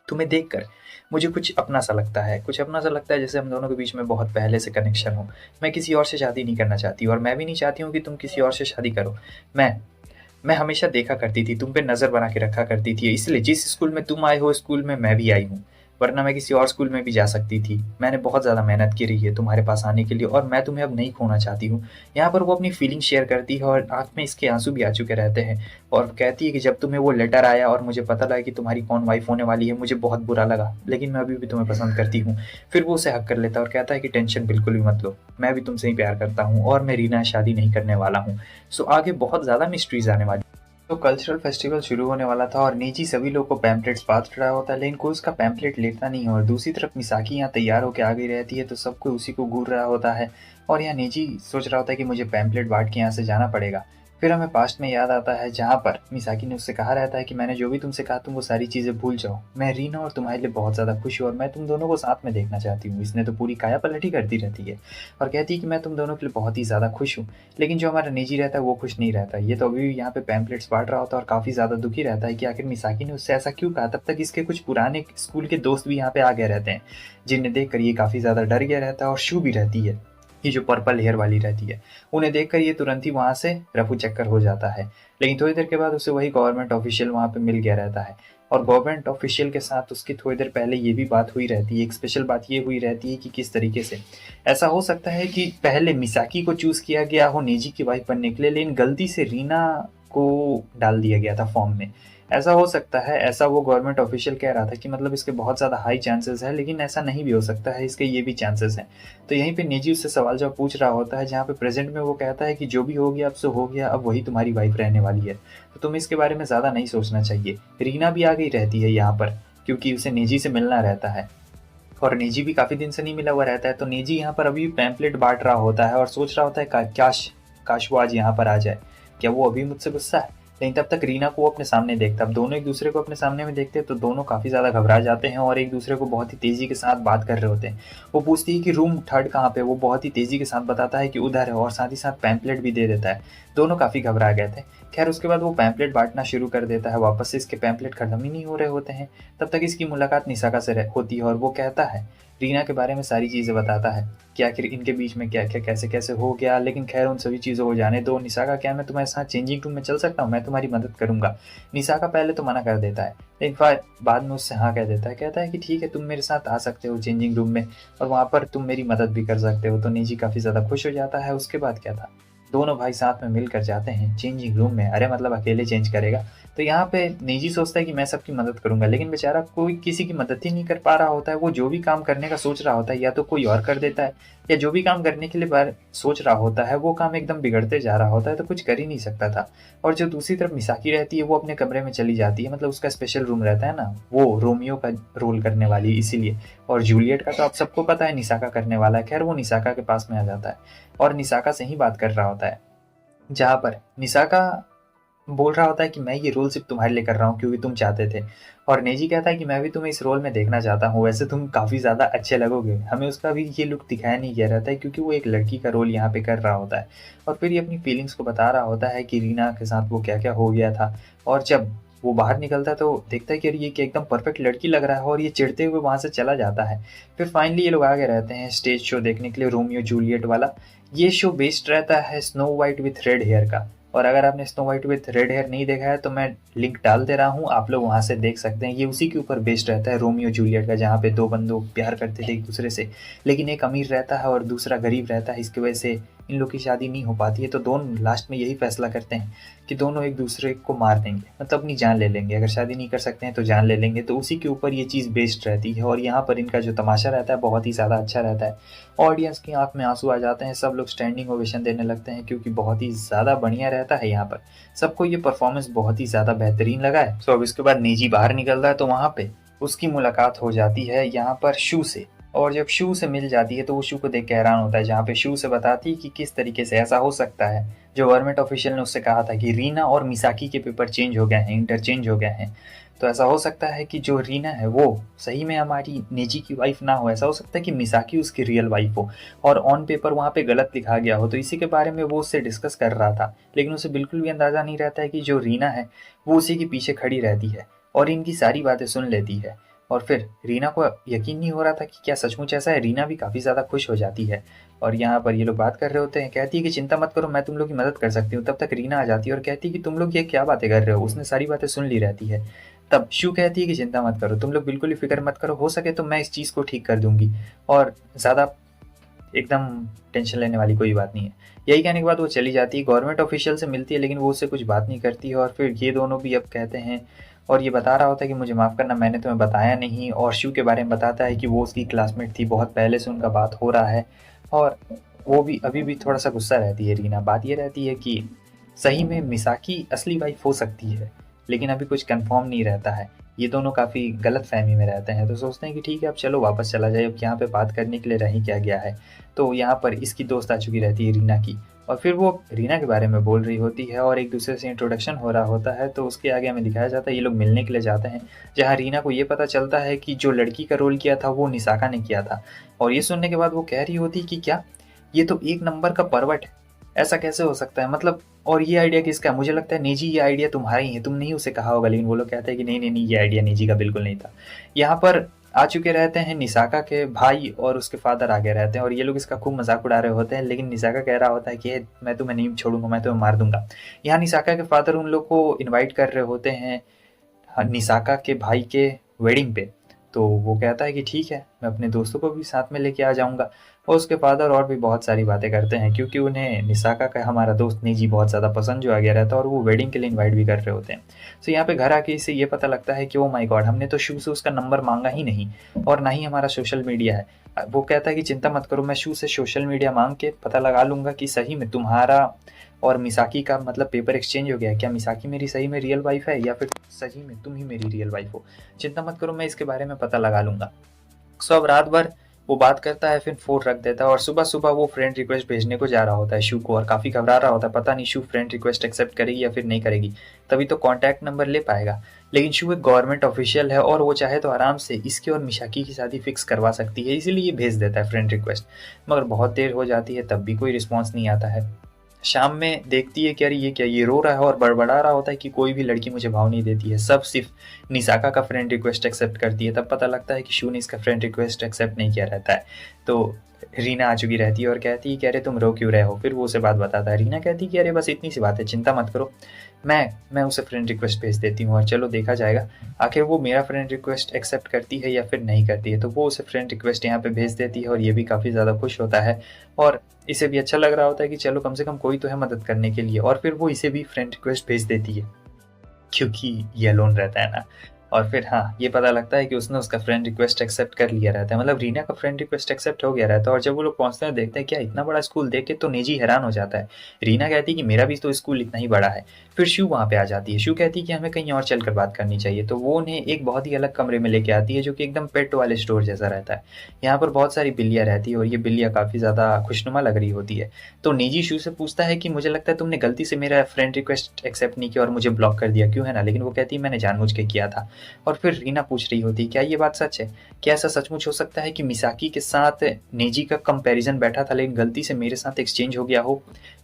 A: तुम्हें देखकर मुझे कुछ अपना सा लगता है, कुछ अपना सा लगता है, जैसे हम दोनों के बीच में बहुत पहले से कनेक्शन हो। मैं किसी और से शादी नहीं करना चाहती और मैं भी नहीं चाहती हूँ कि तुम किसी और से शादी करो। मैं हमेशा देखा करती थी, तुम पे नज़र बना के रखा करती थी, इसलिए जिस स्कूल में तुम आए हो स्कूल में मैं भी आई हूँ, वरना मैं किसी और स्कूल में भी जा सकती थी। मैंने बहुत ज़्यादा मेहनत की रही है तुम्हारे पास आने के लिए और मैं तुम्हें अब नहीं खोना चाहती हूँ। यहाँ पर वो अपनी फीलिंग शेयर करती है और आँख में इसके आंसू भी आ चुके रहते हैं और कहती है कि जब तुम्हें वो लेटर आया और मुझे पता लगा कि तुम्हारी कौन वाइफ होने वाली है, मुझे बहुत बुरा लगा, लेकिन मैं अभी भी तुम्हें पसंद करती हूँ। फिर वो उसे हक कर लेता है और कहता है कि टेंशन बिल्कुल भी मत लो, मैं भी तुमसे ही प्यार करता हूँ और मैं रीना शादी नहीं करने वाला हूँ। सो आगे बहुत ज़्यादा मिस्ट्रीज आने वाली। तो कल्चरल फेस्टिवल शुरू होने वाला था और निजी सभी लोग को पैम्पलेट्स बांट रहा होता है, लेकिन कोई उसका पैम्पलेट लेता नहीं है। और दूसरी तरफ मिसाकी यहाँ तैयार होकर आ गई रहती है, तो सब कोई उसी को घूर रहा होता है और यहाँ निजी सोच रहा होता है कि मुझे पैम्पलेट बांट के यहाँ से जाना पड़ेगा। फिर हमें पास्ट में याद आता है जहाँ पर मिसाकी ने उससे कहा रहता है कि मैंने जो भी तुमसे कहा तुम वो सारी चीज़ें भूल जाओ, मैं रीना और तुम्हारे लिए बहुत ज़्यादा खुश हूँ और मैं तुम दोनों को साथ में देखना चाहती हूँ। इसने तो पूरी काया पलट ही करती रहती है और कहती है कि मैं तुम दोनों के लिए बहुत ही ज़्यादा खुश हूँ। लेकिन जो हमारा निजी रहता है वो खुश नहीं रहता, ये तो अभी भी यहाँ पे पैम्पलेट्स बांट रहा होता है और काफ़ी ज़्यादा दुखी रहता है कि आखिर मिसाकी ने उससे ऐसा क्यों कहा। तब तक इसके कुछ पुराने स्कूल के दोस्त भी यहाँ पे आ गए रहते हैं, जिन्हें देख कर ये काफ़ी ज़्यादा डर गया रहता है। और शू भी रहती है, ये जो पर्पल हेयर वाली रहती है, उन्हें देखकर ये तुरंत ही वहाँ से रफू चक्कर हो जाता है। लेकिन थोड़ी देर के बाद उसे वही गवर्नमेंट ऑफिशियल वहाँ पे मिल गया रहता है और गवर्नमेंट ऑफिशियल के साथ उसकी थोड़ी देर पहले ये भी बात हुई रहती है। एक स्पेशल बात ये हुई रहती है कि किस तरीके से ऐसा हो सकता है कि पहले मिसाकी को चूज़ किया गया हो निजी की वाइफ बनने के लिए, लेकिन गलती से रीना को डाल दिया गया था फॉर्म में। ऐसा हो सकता है, ऐसा वो गवर्नमेंट ऑफिशियल कह रहा था कि मतलब इसके बहुत ज़्यादा हाई चांसेस है, लेकिन ऐसा नहीं भी हो सकता है, इसके ये भी चांसेस हैं। तो यहीं पे निजी उससे सवाल जवाब पूछ रहा होता है, जहाँ पे प्रेजेंट में वो कहता है कि जो भी हो गया अब सो हो गया, अब वही तुम्हारी वाइफ रहने वाली है, तो तुम्हें इसके बारे में ज़्यादा नहीं सोचना चाहिए। रीना भी आ गई रहती है यहाँ पर क्योंकि उसे निजी से मिलना रहता है और निजी भी काफ़ी दिन से नहीं मिला हुआ रहता है। तो निजी यहाँ पर अभी पैम्पलेट बांट रहा होता है और सोच रहा होता है काश वो आज यहाँ पर आ जाए, क्या वो अभी मुझसे गुस्सा है। लेकिन तब तक रीना को वो अपने सामने देखता, अब दोनों एक दूसरे को अपने सामने में देखते हैं तो दोनों काफ़ी ज़्यादा घबरा जाते हैं और एक दूसरे को बहुत ही तेज़ी के साथ बात कर रहे होते हैं। वो पूछती है कि रूम थर्ड कहाँ पे, वो बहुत ही तेज़ी के साथ बताता है कि उधर है और साथ ही साथ पैम्पलेट भी दे देता है। दोनों काफ़ी घबरा गए थे। खैर उसके बाद वो पैम्पलेट बांटना शुरू कर देता है, वापस से इसके पैम्पलेट खत्म ही नहीं हो रहे होते हैं। तब तक इसकी मुलाकात निसाका से होती है और वो कहता है रीना के बारे में सारी चीज़ें बताता है कि आखिर इनके बीच में क्या क्या कैसे कैसे हो गया। लेकिन खैर उन सभी चीज़ों को जाने दो। निसाका क्या मैं तुम्हारे साथ चेंजिंग रूम में चल सकता हूँ, मैं तुम्हारी मदद करूँगा। निसाका पहले तो मना कर देता है, लेकिन फिर बाद में उससे हाँ कह देता है, कहता है कि ठीक है तुम मेरे साथ आ सकते हो चेंजिंग रूम में और वहाँ पर तुम मेरी मदद भी कर सकते हो। तो निजी काफ़ी ज़्यादा खुश हो जाता है। उसके बाद क्या था, दोनों भाई साथ में मिलकर जाते हैं चेंजिंग रूम में। अरे मतलब अकेले चेंज करेगा। तो यहाँ पे निजी सोचता है कि मैं सबकी मदद करूंगा, लेकिन बेचारा कोई किसी की मदद ही नहीं कर पा रहा होता है। वो जो भी काम करने का सोच रहा होता है या तो कोई और कर देता है, या जो भी काम करने के लिए सोच रहा होता है वो काम एकदम बिगड़ते जा रहा होता है, तो कुछ कर ही नहीं सकता था। और जो दूसरी तरफ मिसाकी रहती है वो अपने कमरे में चली जाती है, मतलब उसका स्पेशल रूम रहता है ना, वो रोमियो का रोल करने वाली इसीलिए। और जूलियट का तो आप सबको पता है निसाका करने वाला है। खैर वो निसाका के पास में आ जाता है और निसाका से ही बात कर रहा होता है, जहाँ पर निसाका बोल रहा होता है कि मैं ये रोल सिर्फ तुम्हारे लिए कर रहा हूँ क्योंकि तुम चाहते थे। और नेजी कहता है कि मैं भी तुम्हें इस रोल में देखना चाहता हूँ, वैसे तुम काफ़ी ज़्यादा अच्छे लगोगे। हमें उसका भी ये लुक दिखाया नहीं गया रहता है क्योंकि वो एक लड़की का रोल यहाँ पे कर रहा होता है। और फिर ये अपनी फीलिंग्स को बता रहा होता है कि रीना के साथ वो क्या क्या हो गया था। और जब वो बाहर निकलता है तो देखता है कि अरे ये कि एकदम परफेक्ट लड़की लग रहा है, और ये चिढ़ते हुए वहाँ से चला जाता है। फिर फाइनली ये लोग आगे रहते हैं स्टेज शो देखने के लिए, रोमियो जूलियट वाला। ये शो बेस्ड रहता है snow white with red hair का। और अगर आपने snow white with red hair नहीं देखा है तो मैं लिंक डाल दे रहा हूँ, आप लोग वहाँ से देख सकते हैं। ये उसी के ऊपर बेस्ड रहता है रोमियो जूलियट का, जहाँ पे दो बंदों प्यार करते थे एक दूसरे से, लेकिन एक अमीर रहता है और दूसरा गरीब रहता है। इसकी वजह से इन लोग की शादी नहीं हो पाती है। तो दोनों लास्ट में यही फैसला करते हैं कि दोनों एक दूसरे को मार देंगे, मतलब अपनी जान ले लेंगे। अगर शादी नहीं कर सकते हैं तो जान ले लेंगे। तो उसी के ऊपर ये चीज़ बेस्ड रहती है। और यहाँ पर इनका जो तमाशा रहता है बहुत ही ज़्यादा अच्छा रहता है। ऑडियंस की आंख में आंसू आ जाते हैं, सब लोग स्टैंडिंग ओवेशन देने लगते हैं क्योंकि बहुत ही ज़्यादा बढ़िया रहता है यहाँ पर। सबको ये परफॉर्मेंस बहुत ही ज़्यादा बेहतरीन लगा है। तो अब इसके बाद निजी बाहर निकलता है तो वहाँ पे उसकी मुलाकात हो जाती है यहाँ पर शू से। और जब शू से मिल जाती है तो वो शू को देख के हैरान होता है, जहाँ पे शू से बताती है कि किस तरीके से ऐसा हो सकता है। जो गवर्नमेंट ऑफिशियल ने उससे कहा था कि रीना और मिसाकी के पेपर चेंज हो गए हैं, इंटरचेंज हो गए हैं। तो ऐसा हो सकता है कि जो रीना है वो सही में हमारी निजी की वाइफ ना हो, ऐसा हो सकता है कि मिसाकी उसकी रियल वाइफ हो और ऑन पेपर वहाँ पे गलत लिखा गया हो। तो इसी के बारे में वो उससे डिस्कस कर रहा था, लेकिन उसे बिल्कुल भी अंदाज़ा नहीं रहता है कि जो रीना है वो उसी के पीछे खड़ी रहती है और इनकी सारी बातें सुन लेती है। और फिर रीना को यकीन नहीं हो रहा था कि क्या सचमुच ऐसा है। रीना भी काफ़ी ज़्यादा खुश हो जाती है और यहाँ पर ये लोग बात कर रहे होते हैं। कहती है कि चिंता मत करो, मैं तुम लोग की मदद कर सकती हूँ। तब तक रीना आ जाती है और कहती है कि तुम लोग ये क्या बातें कर रहे हो, उसने सारी बातें सुन ली रहती है। तब शू कहती है कि चिंता मत करो, तुम लोग बिल्कुल ही फिक्र मत करो, हो सके तो मैं इस चीज़ को ठीक कर दूंगी और ज़्यादा एकदम टेंशन लेने वाली कोई बात नहीं है। यही कहने के बाद वो चली जाती है, गवर्नमेंट ऑफिशियल से मिलती है, लेकिन वो उससे कुछ बात नहीं करती है। और फिर ये दोनों भी अब कहते हैं और ये बता रहा होता है कि मुझे माफ़ करना, मैंने तुम्हें बताया नहीं। और शिव के बारे में बताता है कि वो उसकी क्लासमेट थी, बहुत पहले से उनका बात हो रहा है। और वो भी अभी भी थोड़ा सा गुस्सा रहती है रीना। बात ये रहती है कि सही में मिसाकी असली वाइफ हो सकती है, लेकिन अभी कुछ कंफर्म नहीं रहता है। ये दोनों काफ़ी गलत फहमी में रहते हैं, तो सोचते हैं कि ठीक है अब चलो वापस चला जाए, अब यहाँ पे बात करने के लिए रह ही क्या गया है। तो यहाँ पर इसकी दोस्त आ चुकी रहती है रीना की, और फिर वो रीना के बारे में बोल रही होती है और एक दूसरे से इंट्रोडक्शन हो रहा होता है। तो उसके आगे हमें दिखाया जाता है ये लोग मिलने के लिए जाते हैं, जहाँ रीना को ये पता चलता है कि जो लड़की का रोल किया था वो निसाका ने किया था। और ये सुनने के बाद वो कह रही होती कि क्या ये तो एक नंबर का परवट है, ऐसा कैसे हो सकता है, मतलब और ये आइडिया किसका है? मुझे लगता है निजी ये आइडिया तुम्हारा ही है, तुमने ही उसे कहा होगा। लेकिन वो लोग कहते हैं कि नहीं नहीं नहीं, ये आइडिया निजी का बिल्कुल नहीं था। यहाँ पर आ चुके रहते हैं निसाका के भाई और उसके फादर आगे रहते हैं और ये लोग इसका खूब मजाक उड़ा रहे होते हैं। लेकिन निसाका कह रहा होता है कि मैं तुम्हें नहीं छोड़ूंगा, मैं तुम्हें मार दूंगा। यहाँ निसाका के फादर उन लोग को इनवाइट कर रहे होते हैं निसाका के भाई के वेडिंग पे। तो वो कहता है कि ठीक है, मैं अपने दोस्तों को भी साथ में लेके आ जाऊंगा। और उसके फादर और भी बहुत सारी बातें करते हैं क्योंकि उन्हें निसाका का हमारा दोस्त निजी बहुत ज़्यादा पसंद जो आ गया रहता है, और वो वेडिंग के लिए इनवाइट भी कर रहे होते हैं। तो यहाँ पे घर आके इसे ये पता लगता है कि ओ माय गॉड, हमने तो शू से उसका नंबर मांगा ही नहीं और ना ही हमारा सोशल मीडिया है। वो कहता है कि चिंता मत करो, मैं शू से सोशल मीडिया मांग के पता लगा लूंगा कि सही में तुम्हारा और मिसाकी का मतलब पेपर एक्सचेंज हो गया है। क्या मिसाकी मेरी सही में रियल वाइफ है या फिर सही में तुम ही मेरी रियल वाइफ हो? चिंता मत करो, मैं इसके बारे में पता लगा लूंगा। सो अब रात भर वो बात करता है, फिर फोन रख देता है और सुबह सुबह वो फ्रेंड रिक्वेस्ट भेजने को जा रहा होता है शू को, और काफ़ी घबरा रहा होता है, पता नहीं शू फ्रेंड रिक्वेस्ट एक्सेप्ट करेगी या फिर नहीं करेगी, तभी तो कॉन्टैक्ट नंबर ले पाएगा। लेकिन शू एक गवर्नमेंट ऑफिशियल है और वो चाहे तो आराम से इसकी और मिशाकी की शादी फिक्स करवा सकती है, इसीलिए ये भेज देता है फ्रेंड रिक्वेस्ट। मगर बहुत देर हो जाती है तब भी कोई रिस्पॉन्स नहीं आता है। शाम में देखती है कि अरे ये क्या, ये रो रहा है और बड़बड़ा रहा होता है कि कोई भी लड़की मुझे भाव नहीं देती है, सब सिर्फ निसाका का फ्रेंड रिक्वेस्ट एक्सेप्ट करती है। तब पता लगता है कि शू ने इसका फ्रेंड रिक्वेस्ट एक्सेप्ट नहीं किया रहता है। तो रीना आ चुकी रहती है और कहती है कि अरे तुम रो क्यों रहे हो। फिर वो उसे बात बताता है। रीना कहती है कि अरे बस इतनी सी बात है, चिंता मत करो, मैं उसे फ्रेंड रिक्वेस्ट भेज देती हूँ और चलो देखा जाएगा आखिर वो मेरा फ्रेंड रिक्वेस्ट एक्सेप्ट करती है या फिर नहीं करती है। तो वो उसे फ्रेंड रिक्वेस्ट यहाँ पे भेज देती है और ये भी काफ़ी ज़्यादा खुश होता है और इसे भी अच्छा लग रहा होता है कि चलो कम से कम कोई तो है मदद करने के लिए। और फिर वो इसे भी फ्रेंड रिक्वेस्ट भेज देती है क्योंकि ये अलोन रहता है ना। और फिर हाँ, ये पता लगता है कि उसने उसका फ्रेंड रिक्वेस्ट एक्सेप्ट कर लिया रहता है, मतलब रीना का फ्रेंड रिक्वेस्ट एक्सेप्ट हो गया रहता है। और जब वो लोग पहुंचते हैं देखते हैं क्या इतना बड़ा स्कूल, देख के तो नेजी हैरान हो जाता है। रीना कहती है कि मेरा भी तो स्कूल इतना ही बड़ा है। फिर शू वहाँ पे आ जाती है। शू कहती है कि हमें कहीं और चलकर बात करनी चाहिए। तो वो उन्हें एक बहुत ही अलग कमरे में लेके आती है जो कि एकदम पेट वाले स्टोर जैसा रहता है। यहाँ पर बहुत सारी बिल्लियाँ रहती है और ये बिल्लियाँ काफ़ी ज़्यादा खुशनुमा लग रही होती है। तो निजी शू से पूछता है कि मुझे लगता है तुमने गलती से मेरा फ्रेंड रिक्वेस्ट एक्सेप्ट नहीं किया और मुझे ब्लॉक कर दिया, क्यों है ना। लेकिन वो कहती है मैंने जानबूझ के किया था। और फिर रीना पूछ रही होती क्या ये बात सच है, क्या ऐसा सचमुच हो सकता है कि मिसाकी के साथ नेजी का कंपैरिजन बैठा था लेकिन गलती से मेरे साथ एक्सचेंज हो गया हो,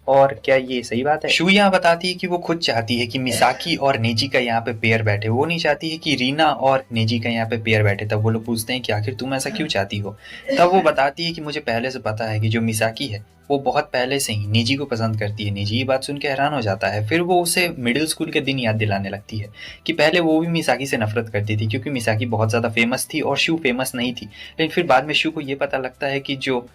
A: और क्या ये सही बात है। शू यहाँ बताती है कि वो खुद चाहती है कि मिसाकी और नेजी का यहाँ पे पेयर बैठे, वो नहीं चाहती है कि रीना और नेजी का यहाँ पे पेयर बैठे। तब वो लोग पूछते हैं कि आखिर तुम ऐसा क्यों चाहती हो। तब वो बताती है कि मुझे पहले से पता है कि जो मिसाकी है वो बहुत पहले से ही नेजी को पसंद करती है। नेजी ये बात सुन के हैरान हो जाता है। फिर वो उसे मिडिल स्कूल के दिन याद दिलाने लगती है कि पहले वो भी मिसाकी से नफरत करती थी क्योंकि मिसाकी बहुत ज़्यादा फेमस थी और शू फेमस नहीं थी। लेकिन फिर बाद में शू को ये पता लगता है कि जो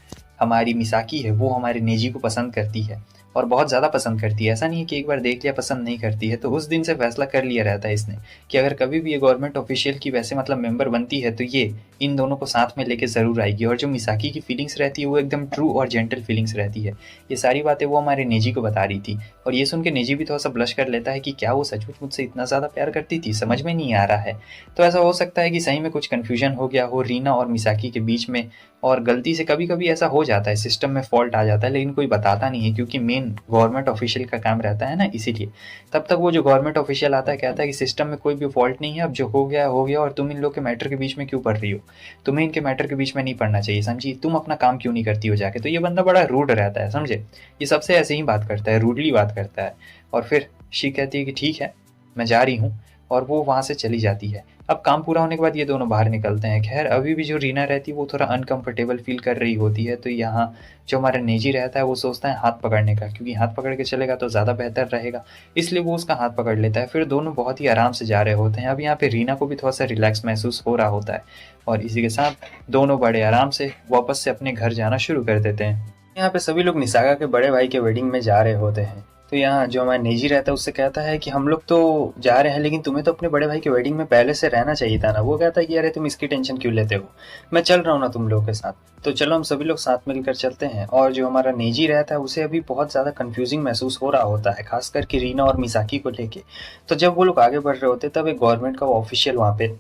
A: हमारी मिसाकी है वो हमारे नेजी को पसंद करती है और बहुत ज़्यादा पसंद करती है। ऐसा नहीं है कि एक बार देख लिया पसंद नहीं करती है। तो उस दिन से फैसला कर लिया रहता है इसने कि अगर कभी भी ये गवर्नमेंट ऑफिशियल की वैसे मतलब मेंबर बनती है तो ये इन दोनों को साथ में लेके ज़रूर आएगी। और जो मिसाकी की फीलिंग्स रहती है वो एकदम ट्रू और जेंटल फीलिंग्स रहती है। ये सारी बातें वो हमारे नेजी को बता रही थी और ये सुन के नेजी भी थोड़ा सा ब्लश कर लेता है कि क्या वो सचमुच मुझसे इतना ज़्यादा प्यार करती थी, समझ में नहीं आ रहा है। तो ऐसा हो सकता है कि सही में कुछ कन्फ्यूजन हो गया हो रीना और मिसाकी के बीच में और गलती से कभी कभी ऐसा हो जाता है, सिस्टम में फॉल्ट आ जाता है लेकिन कोई बताता नहीं है क्योंकि मेन गवर्नमेंट ऑफिशियल का काम रहता है ना, इसीलिए। तब तक वो जो गवर्नमेंट ऑफिशियल आता है कहता है कि सिस्टम में कोई भी फॉल्ट नहीं है, अब जो हो गया हो गया और तुम इन लोग के मैटर के बीच में क्यों पढ़ रही हो, तुम्हें इनके मैटर के बीच में नहीं पढ़ना चाहिए, समझी, तुम अपना काम क्यों नहीं करती हो जाके। तो ये बंदा बड़ा रूड रहता है, समझे, ये सबसे ऐसे ही बात करता है, रूडली बात करता है। और फिर शी कहती है कि ठीक है मैं जा रही हूँ और वो वहाँ से चली जाती है। अब काम पूरा होने के बाद ये दोनों बाहर निकलते हैं। खैर अभी भी जो रीना रहती है वो थोड़ा अनकंफर्टेबल फील कर रही होती है। तो यहाँ जो हमारा नेजी रहता है वो सोचता है हाथ पकड़ने का, क्योंकि हाथ पकड़ के चलेगा तो ज़्यादा बेहतर रहेगा, इसलिए वो उसका हाथ पकड़ लेता है। फिर दोनों बहुत ही आराम से जा रहे होते हैं। अब यहाँ पे रीना को भी थोड़ा सा रिलैक्स महसूस हो रहा होता है और इसी के साथ दोनों बड़े आराम से वापस से अपने घर जाना शुरू कर देते हैं। यहाँ पे सभी लोग निसागा के बड़े भाई के वेडिंग में जा रहे होते हैं। तो यहाँ जो हमारा नेजी रहता है उससे कहता है कि हम लोग तो जा रहे हैं लेकिन तुम्हें तो अपने बड़े भाई के वेडिंग में पहले से रहना चाहिए था ना। वो कहता है कि अरे तुम इसकी टेंशन क्यों लेते हो, मैं चल रहा हूँ ना तुम लोगों के साथ, तो चलो हम सभी लोग साथ मिलकर चलते हैं। और जो हमारा नेजी रहता है उसे अभी बहुत ज़्यादा कन्फ्यूजिंग महसूस हो रहा होता है, खास करके रीना और मिसाकी को लेके। तो जब वो लोग आगे बढ़ रहे होते तब एक गवर्नमेंट का ऑफिशियल वहाँ पे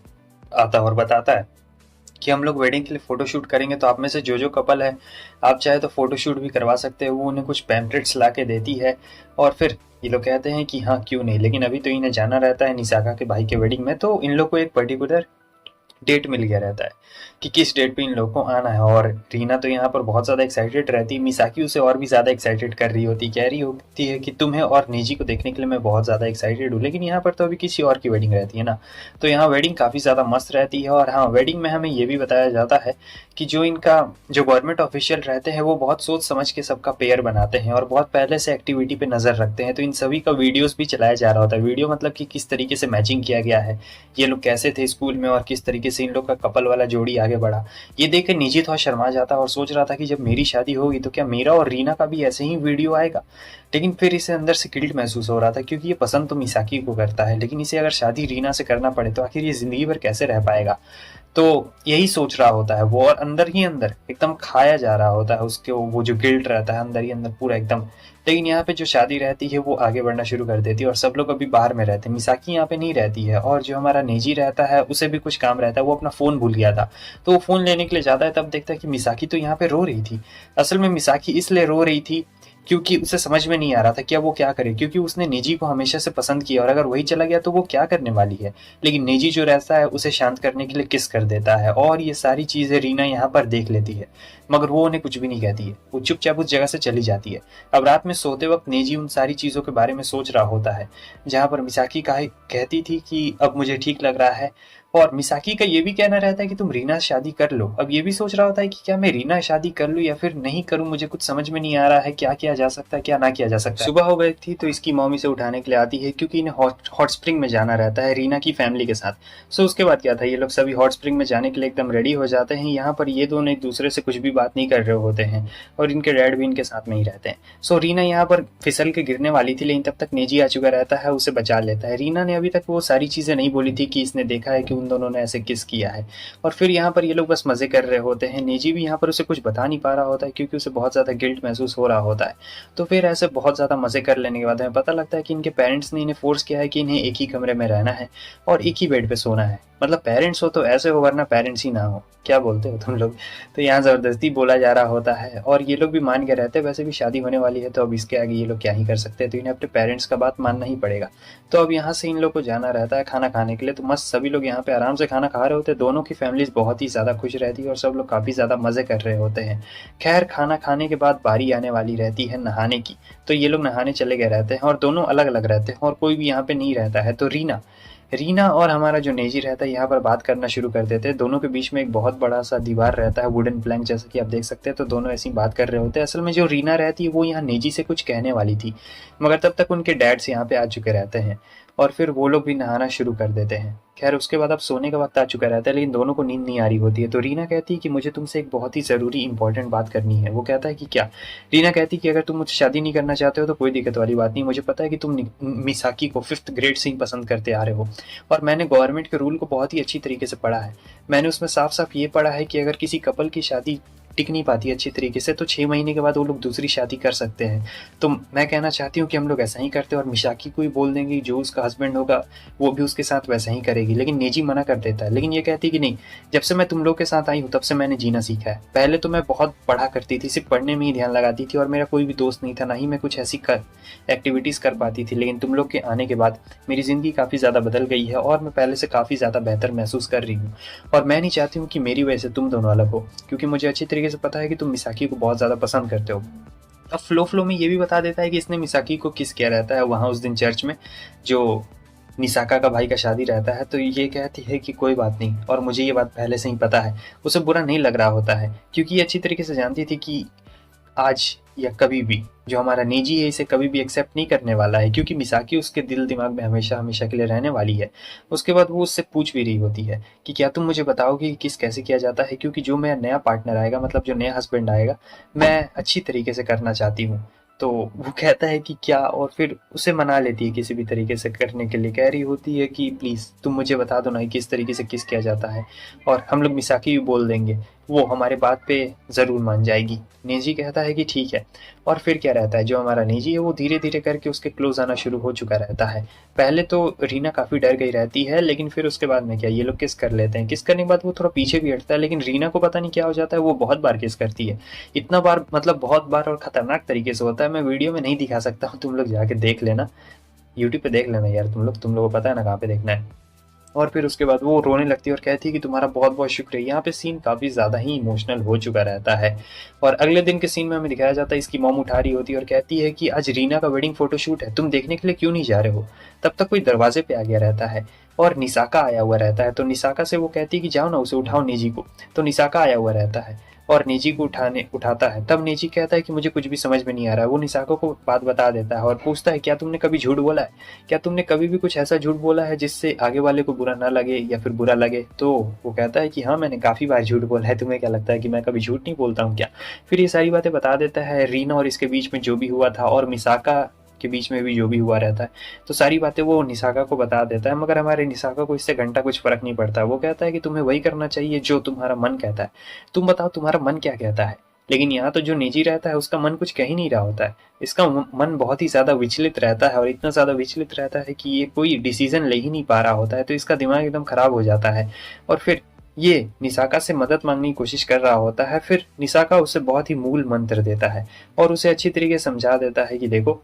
A: आता है और बताता है कि हम लोग वेडिंग के लिए फ़ोटो शूट करेंगे, तो आप में से जो जो कपल है आप चाहे तो फ़ोटो शूट भी करवा सकते हो। वो उन्हें कुछ पैम्पलेट्स ला के देती है और फिर ये लोग कहते हैं कि हाँ क्यों नहीं, लेकिन अभी तो इन्हें जाना रहता है निसाका के भाई के वेडिंग में। तो इन लोग को एक पर्टिकुलर डेट मिल गया रहता है कि किस डेट पे इन लोगों को आना है। और रीना तो यहाँ पर बहुत ज़्यादा एक्साइटेड रहती है, मिसाकी उसे और भी ज़्यादा एक्साइटेड कर रही होती, कह रही होती है कि तुम्हें और नेजी को देखने के लिए मैं बहुत ज़्यादा एक्साइटेड हूँ। लेकिन यहाँ पर तो अभी किसी और की वेडिंग रहती है ना। तो यहाँ वेडिंग काफ़ी ज़्यादा मस्त रहती है। और हाँ, वेडिंग में हमें ये भी बताया जाता है कि जो इनका जो गवर्नमेंट ऑफिशियल रहते हैं वो बहुत सोच समझ के सबका पेयर बनाते हैं और बहुत पहले से एक्टिविटी पे नज़र रखते हैं। तो इन सभी का वीडियोस भी चलाया जा रहा होता है। वीडियो मतलब कि किस तरीके से मैचिंग किया गया है, ये लोग कैसे थे स्कूल में और किस तरीके से इन लोग का कपल वाला जोड़ी आगे बढ़ा। ये देख कर निजी थोड़ा शर्मा जाता और सोच रहा था कि जब मेरी शादी होगी तो क्या मेरा और रीना का भी ऐसे ही वीडियो आएगा। लेकिन फिर इसे अंदर से गिल्ट महसूस हो रहा था क्योंकि ये पसंद तो मिसाकी को करता है, लेकिन इसे अगर शादी रीना से करना पड़े तो आखिर ये ज़िंदगी भर कैसे रह पाएगा। तो यही सोच रहा होता है वो और अंदर ही अंदर एकदम खाया जा रहा होता है उसके, वो जो गिल्ट रहता है अंदर ही अंदर पूरा एकदम। लेकिन यहाँ पे जो शादी रहती है वो आगे बढ़ना शुरू कर देती है और सब लोग अभी बाहर में रहते हैं। मिसाकी यहाँ पे नहीं रहती है और जो हमारा नेजी रहता है उसे भी कुछ काम रहता है, वो अपना फ़ोन भूल गया था। तो वो फ़ोन लेने के लिए जाता है, तब देखता है कि मिसाकी तो यहाँ पे रो रही थी। असल में मिसाकी इसलिए रो रही थी क्योंकि उसे समझ में नहीं आ रहा था कि अब वो क्या करे, क्योंकि उसने नेजी को हमेशा से पसंद किया और अगर वही चला गया तो वो क्या करने वाली है। लेकिन नेजी जो रहता है उसे शांत करने के लिए किस कर देता है और ये सारी चीज़ें रीना यहाँ पर देख लेती है, मगर वो उन्हें कुछ भी नहीं कहती है। वो चुपचाप उस जगह से चली जाती है। अब रात में सोते वक्त नेजी उन सारी चीज़ों के बारे में सोच रहा होता है जहाँ पर मिसाकी कहती थी कि अब मुझे ठीक लग रहा है, और मिसाकी का ये भी कहना रहता है कि तुम रीना से शादी कर लो। अब ये भी सोच रहा होता है कि क्या मैं रीना से शादी कर लूँ या फिर नहीं करूँ, मुझे कुछ समझ में नहीं आ रहा है क्या किया जा सकता है क्या ना किया जा सकता है। सुबह हो गई थी तो इसकी मम्मी से उठाने के लिए आती है क्योंकि इन्हें हॉट स्प्रिंग में जाना रहता है रीना की फैमिली के साथ। सो उसके बाद क्या था, ये लोग सभी हॉट स्प्रिंग में जाने के लिए एकदम रेडी हो जाते हैं। यहाँ पर ये दोनों एक दूसरे से कुछ भी बात नहीं कर रहे होते हैं और इनके डैड भी इनके साथ में ही रहते हैं। सो रीना यहाँ पर फिसल के गिरने वाली थी, लेकिन तब तक नेजी आ चुका रहता है, उसे बचा लेता है। रीना ने अभी तक वो सारी चीज़ें नहीं बोली थी कि इसने देखा है कि उन दोनों ने ऐसे किस किया है। और फिर यहाँ पर ये लोग बस मजे कर रहे होते हैं। नेजी भी यहाँ पर उसे कुछ बता नहीं पा रहा होता है क्योंकि उसे बहुत ज़्यादा गिल्ट महसूस हो रहा होता है। तो फिर ऐसे बहुत ज़्यादा मजे कर लेने के बाद हमें पता लगता है कि इनके पेरेंट्स ने इन्हें फोर्स किया है कि इन्हें एक ही कमरे में रहना है और एक ही बेड पे सोना है। मतलब पेरेंट्स हो तो ऐसे हो, वरना पेरेंट्स ही ना हो। क्या बोलते हो तुम लोग? तो यहाँ ज़बरदस्ती बोला जा रहा होता है और ये लोग भी मान के रहते हैं। वैसे भी शादी होने वाली है तो अब इसके आगे ये लोग क्या ही कर सकते हैं, तो इन्हें अपने पेरेंट्स का बात मानना ही पड़ेगा। तो अब यहाँ से इन लोग को जाना रहता है खाना खाने के लिए। तो मस्त सभी लोग यहाँ पे आराम से खाना खा रहे होते हैं। दोनों की फैमिलीज बहुत ही ज़्यादा खुश रहती है और सब लोग काफ़ी ज़्यादा मज़े कर रहे होते हैं। खैर, खाना खाने के बाद बारी आने वाली रहती है नहाने की। तो ये लोग नहाने चले गए रहते हैं और दोनों अलग अलग रहते हैं और कोई भी यहाँ पे नहीं रहता है। तो रीना और हमारा जो नेजी रहता है यहाँ पर बात करना शुरू कर देते हैं। दोनों के बीच में एक बहुत बड़ा सा दीवार रहता है, वुडन प्लैंक, जैसा कि आप देख सकते हैं। तो दोनों ऐसी बात कर रहे होते हैं। असल में जो रीना रहती है वो यहाँ नेजी से कुछ कहने वाली थी, मगर तब तक उनके डैड्स यहाँ पे आ चुके रहते हैं और फिर वो लोग भी नहाना शुरू कर देते हैं। खैर, उसके बाद अब सोने का वक्त आ चुका रहता है, लेकिन दोनों को नींद नहीं आ रही होती है। तो रीना कहती है कि मुझे तुमसे एक बहुत ही ज़रूरी इंपॉर्टेंट बात करनी है। वो कहता है कि क्या? रीना कहती है कि अगर तुम मुझसे शादी नहीं करना चाहते हो तो कोई दिक्कत वाली बात नहीं। मुझे पता है कि तुम मिसाकी को 5th ग्रेड से ही पसंद करते आ रहे हो और मैंने गवर्नमेंट के रूल को बहुत ही अच्छी तरीके से पढ़ा है। मैंने उसमें साफ साफ ये पढ़ा है कि अगर किसी कपल की शादी टिक नहीं पाती अच्छी तरीके से तो 6 महीने के बाद वो लोग दूसरी शादी कर सकते हैं। तो मैं कहना चाहती हूँ कि हम लोग ऐसा ही करते हैं और मिसाकी को ही बोल देंगे, जो उसका हस्बैंड होगा वो भी उसके साथ वैसा ही करेगी। लेकिन नेजी मना कर देता है, लेकिन ये कहती है कि नहीं, जब से मैं तुम लोग के साथ आई हूँ तब से मैंने जीना सीखा है। पहले तो मैं बहुत पढ़ा करती थी, सिर्फ पढ़ने में ही ध्यान लगाती थी और मेरा कोई भी दोस्त नहीं था, ना ही मैं कुछ ऐसी एक्टिविटीज़ कर पाती थी। लेकिन तुम लोग के आने के बाद मेरी ज़िंदगी काफ़ी ज़्यादा बदल गई है और मैं पहले से काफ़ी ज़्यादा बेहतर महसूस कर रही हूँ और मैं नहीं चाहती हूँ कि मेरी वजह से तुम दोनों अलग हो, क्योंकि मुझे अच्छी तरीके से पता है कि तुम मिसाकी को बहुत ज़्यादा पसंद करते हो। अब फ्लो में ये भी बता देता है कि इसने मिसाकी को किस किया रहता है वहाँ उस दिन चर्च में, जो निसाका का भाई का शादी रहता है। तो ये कहती है कि कोई बात नहीं, और मुझे ये बात पहले से ही पता है। उसे बुरा नहीं लग रहा होता है क्योंकि ये अच्छी तरीके से जानती थी कि आज या कभी भी जो हमारा निजी है इसे कभी भी एक्सेप्ट नहीं करने वाला है, क्योंकि मिसाकी उसके दिल दिमाग में हमेशा हमेशा के लिए रहने वाली है। उसके बाद वो उससे पूछ भी रही होती है कि क्या तुम मुझे बताओगे कि किस कैसे किया जाता है, क्योंकि जो मेरा नया पार्टनर आएगा, मतलब जो नया हस्बैंड आएगा, मैं अच्छी तरीके से करना चाहती हूँ। तो वो कहता है कि क्या, और फिर उसे मना लेती है किसी भी तरीके से करने के लिए। कह रही होती है कि प्लीज़ तुम मुझे बता दो ना किस तरीके से किस किया जाता है, और हम लोग मिसाकी भी बोल देंगे, वो हमारे बात पे ज़रूर मान जाएगी। नेजी कहता है कि ठीक है। और फिर क्या रहता है, जो हमारा नेजी है वो धीरे धीरे करके उसके क्लोज आना शुरू हो चुका रहता है। पहले तो रीना काफ़ी डर गई रहती है, लेकिन फिर उसके बाद में क्या, ये लोग किस कर लेते हैं। किस करने के बाद वो थोड़ा पीछे भी हटता है, लेकिन रीना को पता नहीं क्या हो जाता है, वो बहुत बार किस करती है। इतना बार मतलब बहुत बार और ख़तरनाक तरीके से होता है। मैं वीडियो में नहीं दिखा सकता हूँ, तुम लोग जाके देख लेना, यूट्यूब पे देख लेना यार, तुम लोगों को पता है ना कहाँ पे देखना है। और फिर उसके बाद वो रोने लगती है और कहती है कि तुम्हारा बहुत बहुत शुक्रिया। यहाँ पे सीन काफ़ी ज़्यादा ही इमोशनल हो चुका रहता है। और अगले दिन के सीन में हमें दिखाया जाता है, इसकी मॉम उठा रही होती है और कहती है कि आज रीना का वेडिंग फोटोशूट है, तुम देखने के लिए क्यों नहीं जा रहे हो। तब तक कोई दरवाजे पे आ गया रहता है और निसाका आया हुआ रहता है। तो निसाका से वो कहती है कि जाओ ना उसे उठाओ निजी को। तो निसाका आया हुआ रहता है और निजी को उठाता है। तब निजी कहता है कि मुझे कुछ भी समझ में नहीं आ रहा है। वो निसाको को बात बता देता है और पूछता है क्या तुमने कभी झूठ बोला है, क्या तुमने कभी भी कुछ ऐसा झूठ बोला है जिससे आगे वाले को बुरा ना लगे या फिर बुरा लगे। तो वो कहता है कि हाँ, मैंने काफ़ी बार झूठ बोला है, तुम्हें क्या लगता है कि मैं कभी झूठ नहीं बोलता हूँ क्या। फिर ये सारी बातें बता देता है, रीना और इसके बीच में जो भी हुआ था और मिसाका के बीच में भी जो भी हुआ रहता है। तो सारी बातें वो निसाका को बता देता है, मगर हमारे निसाका को इससे घंटा कुछ फर्क नहीं पड़ता। वो कहता है कि तुम्हें वही करना चाहिए जो तुम्हारा मन कहता है, तुम बताओ तुम्हारा मन क्या कहता है। लेकिन यहाँ तो जो निजी रहता है उसका मन कुछ कह ही नहीं रहा होता है। इसका मन बहुत ही ज़्यादा विचलित रहता है और इतना ज़्यादा विचलित रहता है कि ये कोई डिसीजन ले ही नहीं पा रहा होता है। तो इसका दिमाग एकदम ख़राब हो जाता है और फिर
B: ये निसाका से मदद मांगने की कोशिश कर रहा होता है। फिर निसाका उसे बहुत ही मूल मंत्र देता है और उसे अच्छी तरीके से समझा देता है कि देखो,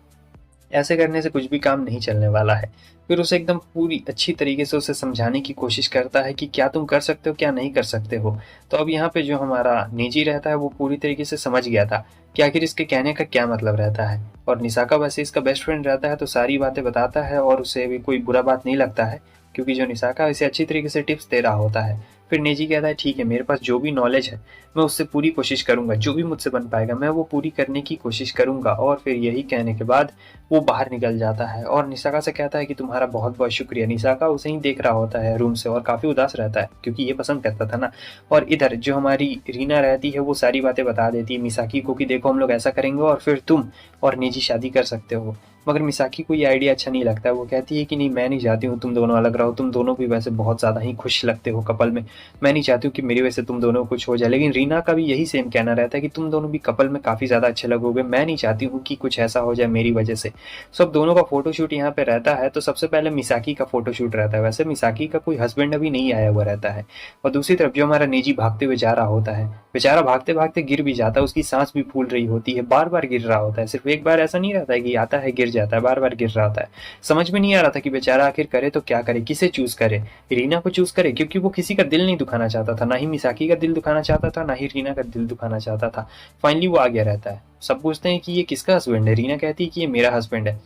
B: ऐसे करने से कुछ भी काम नहीं चलने वाला है। फिर उसे एकदम पूरी अच्छी तरीके से उसे समझाने की कोशिश करता है कि क्या तुम कर सकते हो, क्या नहीं कर सकते हो। तो अब यहाँ पे जो हमारा निजी रहता है वो पूरी तरीके से समझ गया था कि आखिर इसके कहने का क्या मतलब रहता है। और निसाका वैसे इसका बेस्ट फ्रेंड रहता है तो सारी बातें बताता है और उसे भी कोई बुरा बात नहीं लगता है, क्योंकि जो निसाका इसे अच्छी तरीके से टिप्स दे रहा होता है। फिर नेजी कहता है ठीक है, मेरे पास जो भी नॉलेज है मैं उससे पूरी कोशिश करूंगा, जो भी मुझसे बन पाएगा मैं वो पूरी करने की कोशिश करूंगा। और फिर यही कहने के बाद वो बाहर निकल जाता है और निसाका से कहता है कि तुम्हारा बहुत बहुत शुक्रिया। निसाका उसे ही देख रहा होता है रूम से और काफ़ी उदास रहता है, क्योंकि ये पसंद करता था ना। और इधर जो हमारी रीना रहती है वो सारी बातें बता देती है मिसाकी को कि देखो हम लोग ऐसा करेंगे और फिर तुम और निजी शादी कर सकते हो। मगर मिसाकी को ये आइडिया अच्छा नहीं लगता है। वो कहती है कि नहीं, मैं नहीं चाहती हूँ तुम दोनों अलग रहो, तुम दोनों भी वैसे बहुत ज़्यादा ही खुश लगते हो कपल में, मैं नहीं चाहती हूँ कि मेरी वजह से तुम दोनों कुछ हो जाए। लेकिन रीना का भी यही सेम कहना रहता है कि तुम दोनों भी कपल में काफ़ी ज़्यादा अच्छे लगोगे, मैं नहीं चाहती हूँ कि कुछ ऐसा हो जाए मेरी वजह से। सब दोनों का फोटोशूट यहाँ पे रहता है। तो सबसे पहले मिसाकी का फोटोशूट रहता है। वैसे मिसाकी का कोई हस्बैंड अभी नहीं आया हुआ रहता है। और दूसरी तरफ जो हमारा निजी भागते हुए जा रहा होता है, बेचारा भागते भागते गिर भी जाता है, उसकी सांस भी फूल रही होती है, बार बार गिर रहा होता है। सिर्फ एक बार ऐसा नहीं रहता है कि आता है गिर जाता है, बार बार गिर रहा होता है। समझ में नहीं आ रहा था कि बेचारा आखिर करे तो क्या करे, किसे चूज करे। रीना को चूज करे क्योंकि वो किसी का दिल नहीं दुखाना चाहता था, ना ही मिसाकी का दिल दुखाना चाहता था, ना ही रीना का दिल दुखाना चाहता था। फाइनली वो आ गया रहता है। सब पूछते हैं कि ये किसका हस्बैंड है। रीना कहती है कि ये मेरा हस्बैंड है।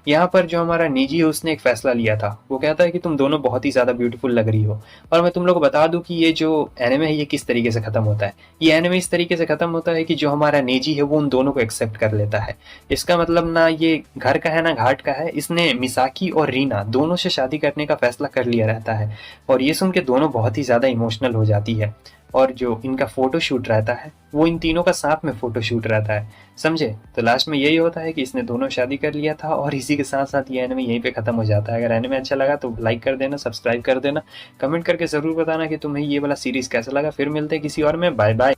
B: यहाँ पर जो हमारा निजी है उसने एक फैसला लिया था। वो कहता है कि तुम दोनों बहुत ही ज्यादा ब्यूटीफुल लग रही हो। और मैं तुम लोग को बता दूं कि ये जो एनिमे है ये किस तरीके से खत्म होता है। ये एनिमे इस तरीके से खत्म होता है कि जो हमारा निजी है वो उन दोनों को एक्सेप्ट कर लेता है। इसका मतलब ना ये घर का है ना घाट का है, इसने मिसाकी और रीना दोनों से शादी करने का फैसला कर लिया रहता है। और ये सुन के दोनों बहुत ही ज्यादा इमोशनल हो जाती है। और जो इनका फोटो शूट रहता है वो इन तीनों का साथ में फोटो शूट रहता है, समझे। तो लास्ट में यही होता है कि इसने दोनों शादी कर लिया था। और इसी के साथ साथ ये एनिमे यहीं पे खत्म हो जाता है। अगर एनिमे अच्छा लगा तो लाइक कर देना, सब्सक्राइब कर देना, कमेंट करके जरूर बताना कि तुम्हें ये वाला सीरीज कैसा लगा। फिर मिलते हैं किसी और में। Bye bye.